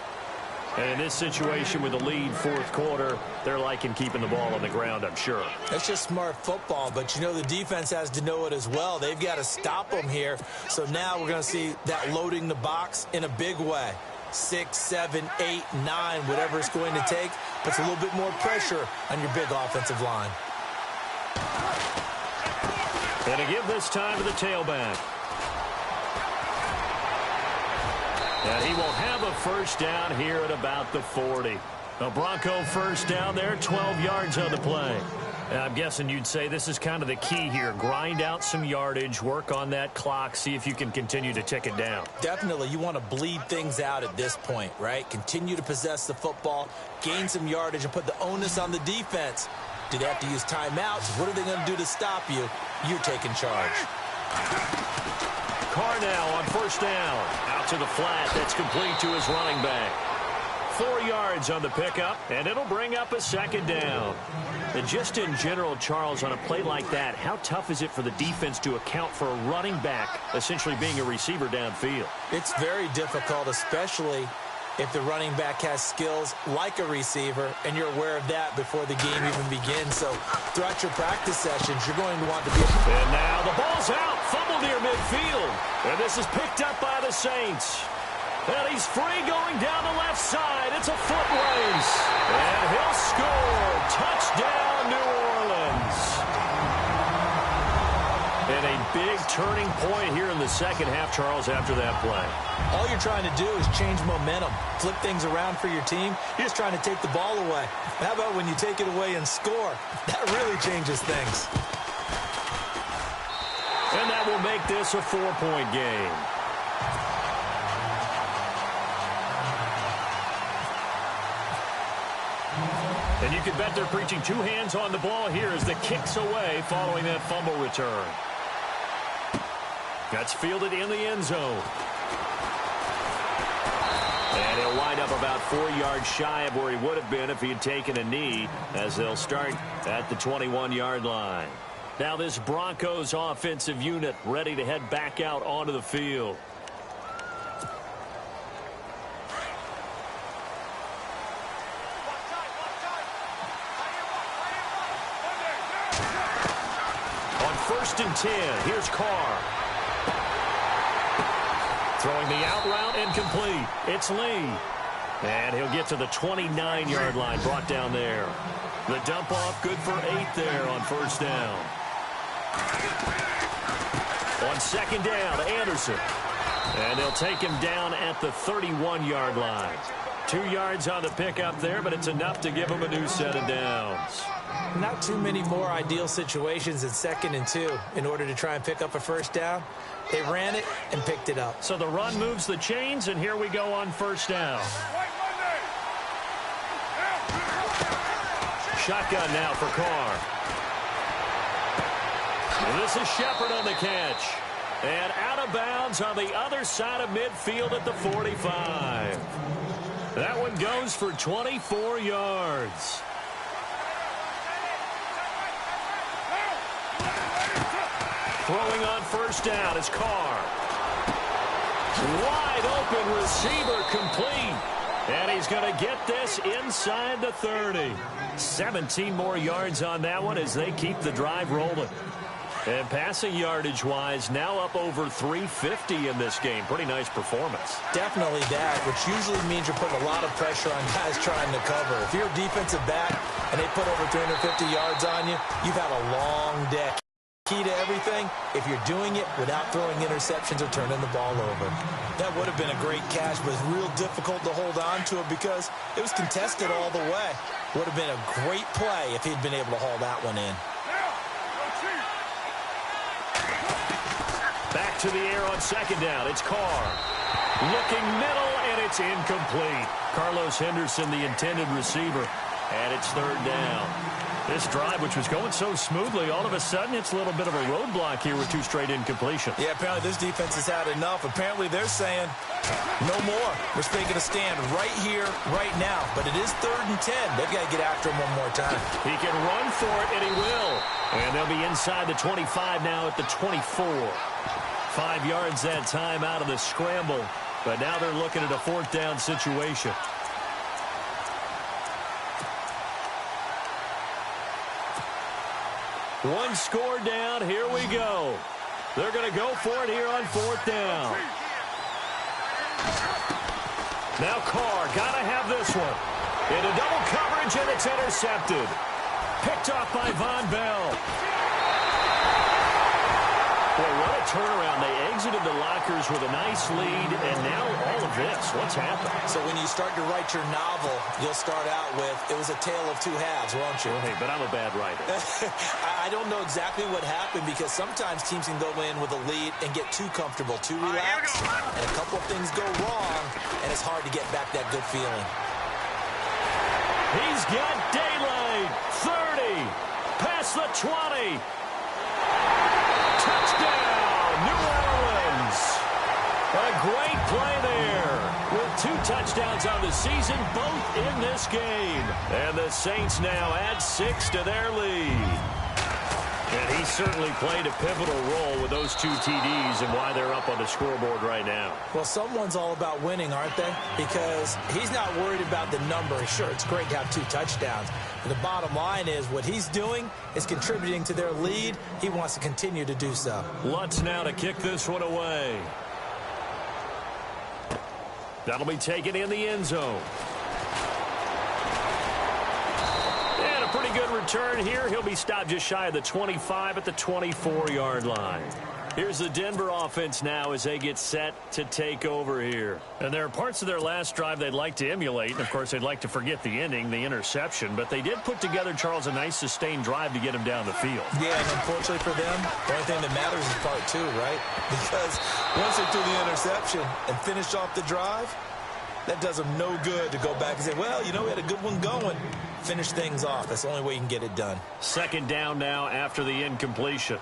And in this situation with the lead 4th quarter, they're liking keeping the ball on the ground, I'm sure. That's just smart football, but you know the defense has to know it as well. They've got to stop them here. So now we're going to see that loading the box in a big way. 6, 7, 8, 9, whatever it's going to take, puts a little bit more pressure on your big offensive line. And to give this time to the tailback. And he will have a first down here at about the 40. A Bronco first down there, 12 yards on the play. And I'm guessing you'd say this is kind of the key here. Grind out some yardage, work on that clock, see if you can continue to tick it down. Definitely, you want to bleed things out at this point, right? Continue to possess the football, gain some yardage, and put the onus on the defense. Do they have to use timeouts? What are they going to do to stop you? You're taking charge. Carr now on first down. Out to the flat. That's complete to his running back. 4 yards on the pickup, and it'll bring up a second down. And just in general, Charles, on a play like that, how tough is it for the defense to account for a running back essentially being a receiver downfield? It's very difficult, especially if the running back has skills like a receiver, and you're aware of that before the game even begins. So throughout your practice sessions, you're going to want to be... And now the ball's out, fumble near midfield. And this is picked up by the Saints. And he's free going down the left side. It's a foot race. And he'll score. Touchdown, New Orleans. And a big turning point here in the second half, Charles, after that play. All you're trying to do is change momentum, flip things around for your team. You're just trying to take the ball away. How about when you take it away and score? That really changes things. And that will make this a 4-point game. And you can bet they're preaching 2 hands on the ball here as the kick's away following that fumble return. That's fielded in the end zone. And he'll wind up about 4 yards shy of where he would have been if he had taken a knee, as they'll start at the 21-yard line. Now this Broncos offensive unit ready to head back out onto the field. On 1st and 10, here's Carr. Throwing the out route incomplete. It's Lee. And he'll get to the 29-yard line, brought down there. The dump off, good for 8 there on 1st down. On 2nd down, Anderson. And they'll take him down at the 31-yard line. 2 yards on the pickup there, but it's enough to give him a new set of downs. Not too many more ideal situations in 2nd and 2 in order to try and pick up a 1st down. They ran it and picked it up. So the run moves the chains, and here we go on 1st down. Shotgun now for Carr. And this is Shepard on the catch. And out of bounds on the other side of midfield at the 45. That one goes for 24 yards. Throwing on 1st down is Carr. Wide open receiver complete. And he's going to get this inside the 30. 17 more yards on that one as they keep the drive rolling. And passing yardage-wise, now up over 350 in this game. Pretty nice performance. Definitely that, which usually means you're putting a lot of pressure on guys trying to cover. If you're a defensive back and they put over 350 yards on you, you've had a long day. Key to everything, if you're doing it without throwing interceptions or turning the ball over. That would have been a great catch, but it's real difficult to hold on to it because it was contested all the way. Would have been a great play if he'd been able to haul that one in. Back to the air on 2nd down. It's Carr. Looking middle, and it's incomplete. Carlos Henderson, the intended receiver, and it's 3rd down. This drive, which was going so smoothly, all of a sudden it's a little bit of a roadblock here with 2 straight incompletions. Yeah, apparently this defense has had enough. Apparently they're saying no more. We're taking a stand right here, right now. But it is 3rd and 10. They've got to get after him one more time. He can run for it, and he will. And they'll be inside the 25 now at the 24. 5 yards that time out of the scramble. But now they're looking at a 4th down situation. One score down. Here we go. They're going to go for it here on 4th down. Now Carr, got to have this one. Into double coverage, and it's intercepted. Picked off by Von Bell. Boy, what a turnaround. They exited the lockers with a nice lead, and now all of this. What's happened? So when you start to write your novel, you'll start out with, it was a tale of 2 halves, won't you? Hey, but I'm a bad writer. I don't know exactly what happened because sometimes teams can go in with a lead and get too comfortable, too relaxed, and a couple of things go wrong, and it's hard to get back that good feeling. He's got daylight. 30. Past the 20. Touchdown, New Orleans. A great play there. with 2 touchdowns on the season, both in this game. And the Saints now add 6 to their lead. And he certainly played a pivotal role with those 2 TDs and why they're up on the scoreboard right now. Well, someone's all about winning, aren't they? Because he's not worried about the number. Sure, it's great to have 2 touchdowns. But the bottom line is what he's doing is contributing to their lead. He wants to continue to do so. Lutz now to kick this one away. That'll be taken in the end zone. And a pretty good return here. He'll be stopped just shy of the 25 at the 24-yard line. Here's the Denver offense now as they get set to take over here. And there are parts of their last drive they'd like to emulate. And, of course, they'd like to forget the ending, the interception. But they did put together, Charles, a nice sustained drive to get him down the field. Yeah, and unfortunately for them, the only thing that matters is part 2, right? Because once they threw the interception and finished off the drive, that does them no good to go back and say, well, you know, we had a good one going. Finish things off. That's the only way you can get it done. 2nd down now after the incompletion.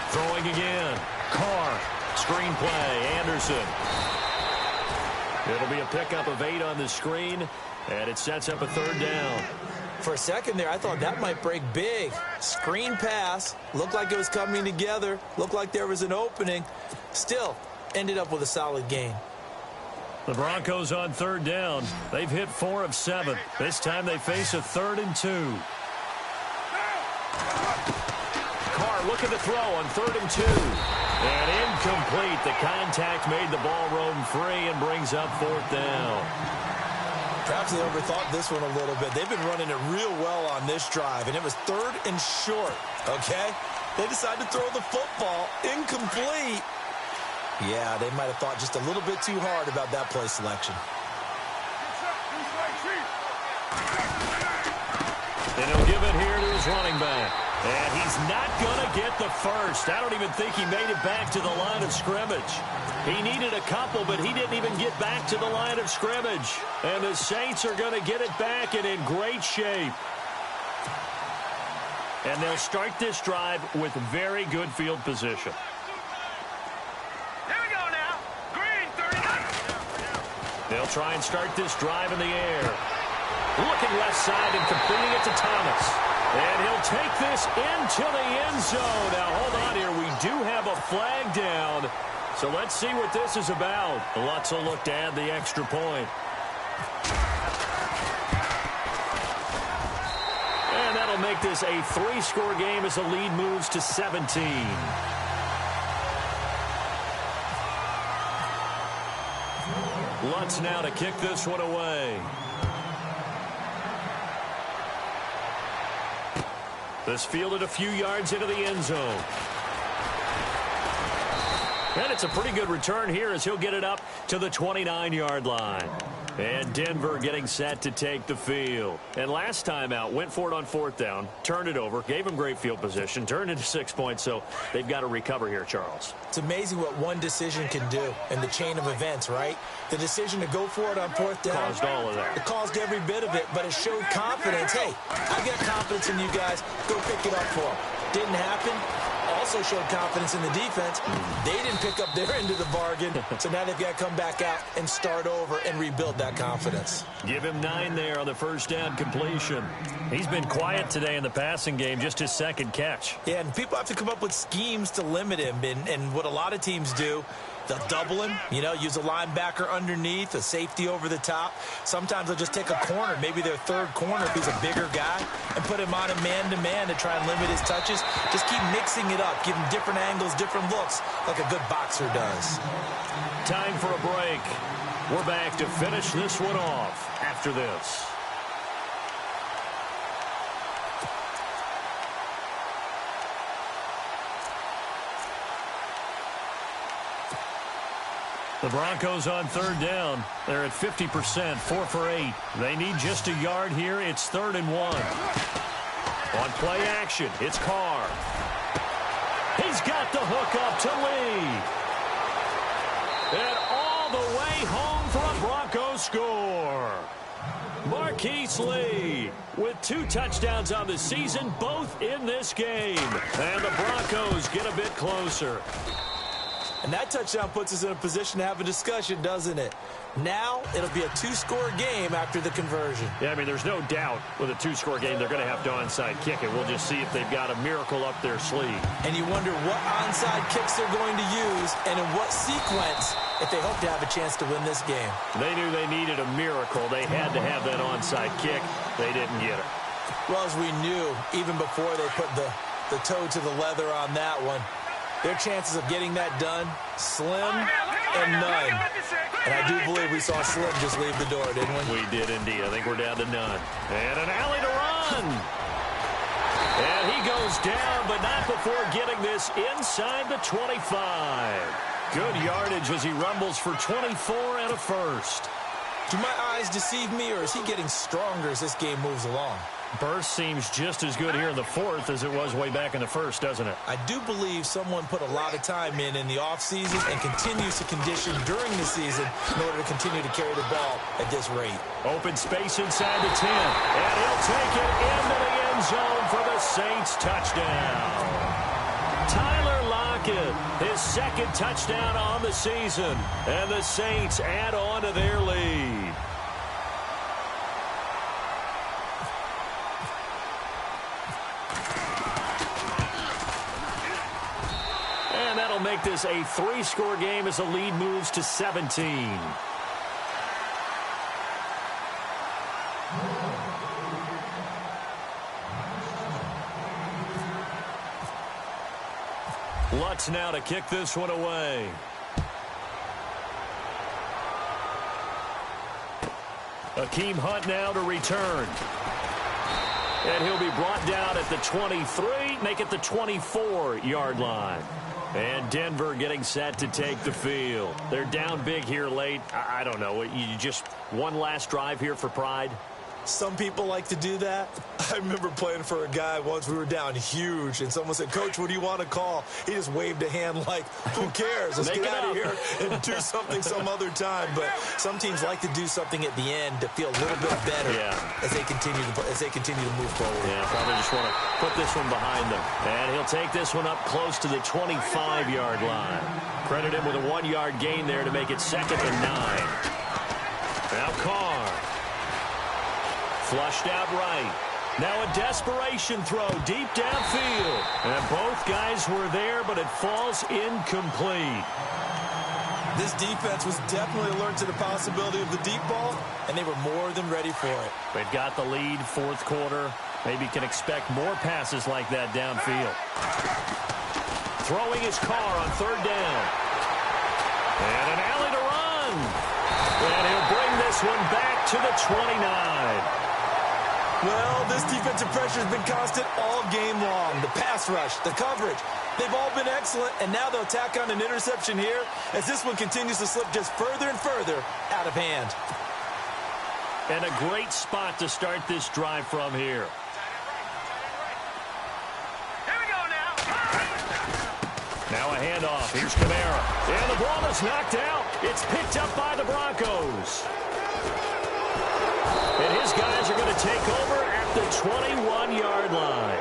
Throwing again. Carr. Screen play. Anderson. It'll be a pickup of 8 on the screen, and it sets up a 3rd down. For a second there, I thought that might break big. Screen pass. Looked like it was coming together. Looked like there was an opening. Still, ended up with a solid gain. The Broncos on 3rd down. They've hit 4 of 7. This time they face a 3rd and 2. Carr looking to throw on 3rd and 2. And incomplete. The contact made the ball roam free and brings up 4th down. Perhaps they overthought this one a little bit. They've been running it real well on this drive, and it was 3rd and short, okay? They decided to throw the football incomplete. Yeah, they might have thought just a little bit too hard about that play selection. And he'll give it here to his running back. And he's not going to get the first. I don't even think he made it back to the line of scrimmage. He needed a couple, but he didn't even get back to the line of scrimmage. And the Saints are going to get it back and in great shape. And they'll start this drive with very good field position. Here we go now. Green, 39. They'll try and start this drive in the air. Looking left side and completing it to Thomas. And he'll take this into the end zone. Now, hold on here. We do have a flag down. So let's see what this is about. Lutz will look to add the extra point. And that'll make this a 3-score game as the lead moves to 17. Lutz now to kick this one away. This fielded a few yards into the end zone. And it's a pretty good return here as he'll get it up to the 29-yard line. And Denver getting set to take the field. And last time out, went for it on 4th down, turned it over, gave him great field position, turned into 6 points, so they've got to recover here, Charles. It's amazing what one decision can do in the chain of events, right? The decision to go for it on 4th down. Caused all of that. It caused every bit of it, but it showed confidence. Hey, I got confidence in you guys. Go pick it up for them. Didn't happen. Also showed confidence in the defense. They didn't pick up their end of the bargain, so now they've got to come back out and start over and rebuild that confidence. Give him 9 there on the 1st down completion. He's been quiet today in the passing game, just his 2nd catch. Yeah, and people have to come up with schemes to limit him, and what a lot of teams do, they'll double him, you know, use a linebacker underneath, a safety over the top. Sometimes they'll just take a corner, maybe their 3rd corner if he's a bigger guy, and put him on a man-to-man to try and limit his touches. Just keep mixing it up, give him different angles, different looks, like a good boxer does. Time for a break. We're back to finish this one off after this. The Broncos on 3rd down. They're at 50%, 4 for 8. They need just a yard here. It's 3rd and 1. On play action, it's Carr. He's got the hook up to Lee. And all the way home for a Broncos score. Marquise Lee with 2 touchdowns on the season, both in this game. And the Broncos get a bit closer. And that touchdown puts us in a position to have a discussion, doesn't it? Now, it'll be a 2-score game after the conversion. Yeah, I mean, there's no doubt with a 2-score game they're going to have to onside kick it. We'll just see if they've got a miracle up their sleeve. And you wonder what onside kicks they're going to use and in what sequence if they hope to have a chance to win this game. They knew they needed a miracle. They had to have that onside kick. They didn't get it. Well, as we knew, even before they put the toe to the leather on that one, their chances of getting that done, slim and none. And I do believe we saw Slim just leave the door, didn't we? We did indeed. I think we're down to none. And an alley to run. And he goes down, but not before getting this inside the 25. Good yardage as he rumbles for 24 and a first. Do my eyes deceive me, or is he getting stronger as this game moves along? Burst seems just as good here in the fourth as it was way back in the first, doesn't it? I do believe someone put a lot of time in the offseason and continues to condition during the season in order to continue to carry the ball at this rate. Open space inside the 10, and he'll take it into the end zone for the Saints touchdown. Tyler Lockett, his second touchdown on the season, and the Saints add on to their lead. And that'll make this a 3-score game as the lead moves to 17. Lutz now to kick this one away. Akeem Hunt now to return. And he'll be brought down at the 23, make it the 24-yard line. And Denver getting set to take the field. They're down big here late. I don't know. You just one last drive here for pride? Some people like to do that. I remember playing for a guy once. We were down huge, and someone said, "Coach, what do you want to call?" He just waved a hand like, "Who cares? Let's get out of here and do something some other time." But some teams like to do something at the end to feel a little bit better as they continue to move forward. Yeah, probably just want to put this one behind them. And he'll take this one up close to the 25-yard line. Credit him with a 1-yard gain there to make it 2nd and 9. Now Carr. Flushed out right. Now a desperation throw deep downfield. And both guys were there, but it falls incomplete. This defense was definitely alert to the possibility of the deep ball, and they were more than ready for it. They've got the lead, fourth quarter. Maybe can expect more passes like that downfield. Throwing his Carr on 3rd down. And an alley to run. And he'll bring this one back to the 29. Well, this defensive pressure has been constant all game long. The pass rush, the coverage, they've all been excellent, and now they'll tack on an interception here as this one continues to slip just further and further out of hand. And a great spot to start this drive from here. Here we go now. Now a handoff. Here's Kamara. And the ball is knocked out. It's picked up by the Broncos. And his guys are going to take over at the 21-yard line.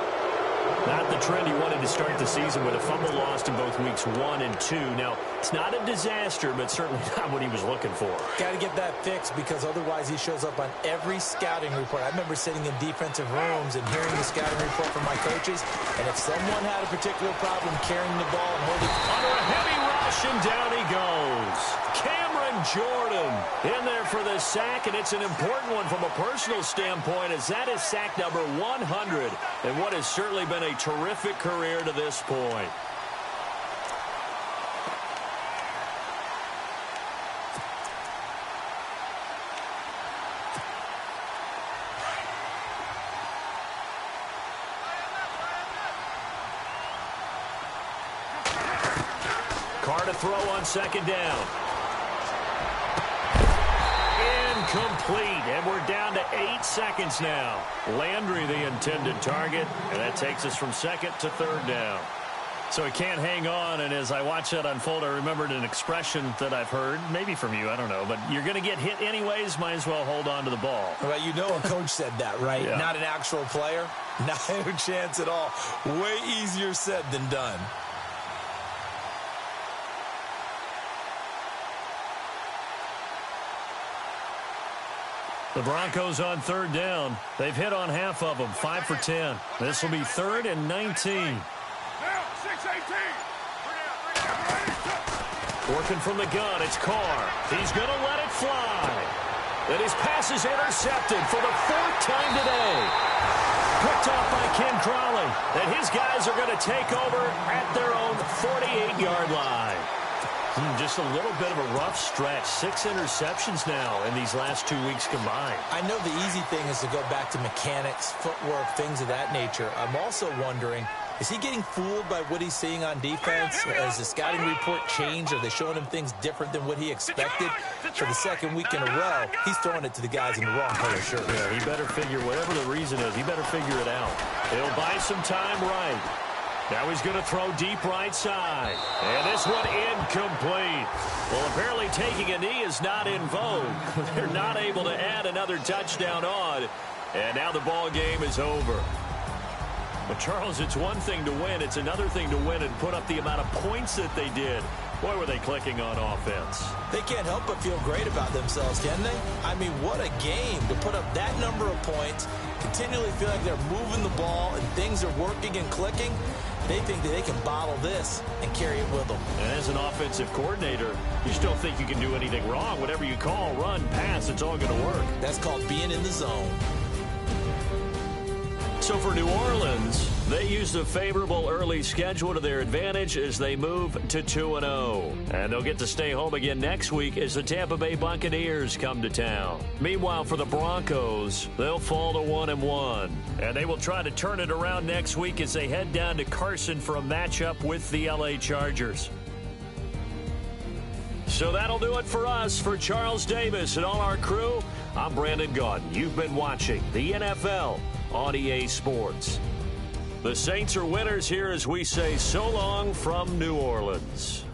Not the trend he wanted to start the season with a fumble lost in both weeks 1 and 2. Now, it's not a disaster, but certainly not what he was looking for. Got to get that fixed because otherwise he shows up on every scouting report. I remember sitting in defensive rooms and hearing the scouting report from my coaches, and if someone had a particular problem carrying the ball and holding under a heavy rush, and down he goes. Cameron Jordan in there for the sack, and it's an important one from a personal standpoint as that is sack number 100 and what has certainly been a terrific career to this point. Carr to throw on 2nd down. Incomplete, and we're down to 8 seconds now. Landry the intended target, and that takes us from 2nd to 3rd down. So he can't hang on, and as I watch that unfold, I remembered an expression that I've heard, maybe from you, I don't know, but you're going to get hit anyways, might as well hold on to the ball. Well, you know a coach said that, right? Yeah. Not an actual player. Not a chance at all. Way easier said than done. The Broncos on third down. They've hit on half of them, 5 for 10. This will be 3rd and 19. Now, 6-18. Working from the gun, it's Carr. He's going to let it fly. And his pass is intercepted for the 4th time today. Picked off by Ken Crawley. And his guys are going to take over at their own 48-yard line. Just a little bit of a rough stretch. 6 interceptions now in these last 2 weeks combined. I know the easy thing is to go back to mechanics, footwork, things of that nature. I'm also wondering, is he getting fooled by what he's seeing on defense? Has the scouting report changed? Are they showing him things different than what he expected? For the 2nd week in a row, he's throwing it to the guys in the wrong color shirt. Yeah, he better figure, whatever the reason is, he better figure it out. He'll buy some time right. Now he's going to throw deep right side. And this one incomplete. Well, apparently taking a knee is not in vogue. They're not able to add another touchdown on. And now the ball game is over. But, Charles, it's one thing to win. It's another thing to win and put up the amount of points that they did. Boy, were they clicking on offense. They can't help but feel great about themselves, can they? I mean, what a game to put up that number of points, continually feel like they're moving the ball and things are working and clicking. They think that they can bottle this and carry it with them. And as an offensive coordinator, you still think you can do anything wrong. Whatever you call, run, pass, it's all going to work. That's called being in the zone. So for New Orleans, they used a favorable early schedule to their advantage as they move to 2-0. And they'll get to stay home again next week as the Tampa Bay Buccaneers come to town. Meanwhile, for the Broncos, they'll fall to 1-1. And they will try to turn it around next week as they head down to Carson for a matchup with the LA Chargers. So that'll do it for us. For Charles Davis and all our crew, I'm Brandon Gaudin. You've been watching the NFL on EA Sports. The Saints are winners here as we say so long from New Orleans.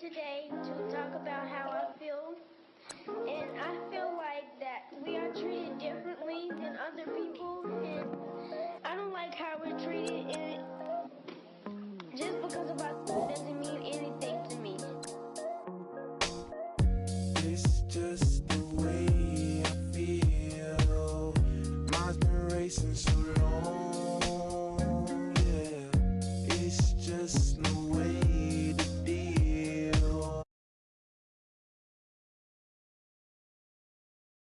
Today to talk about how I feel, and I feel like that we are treated differently than other people,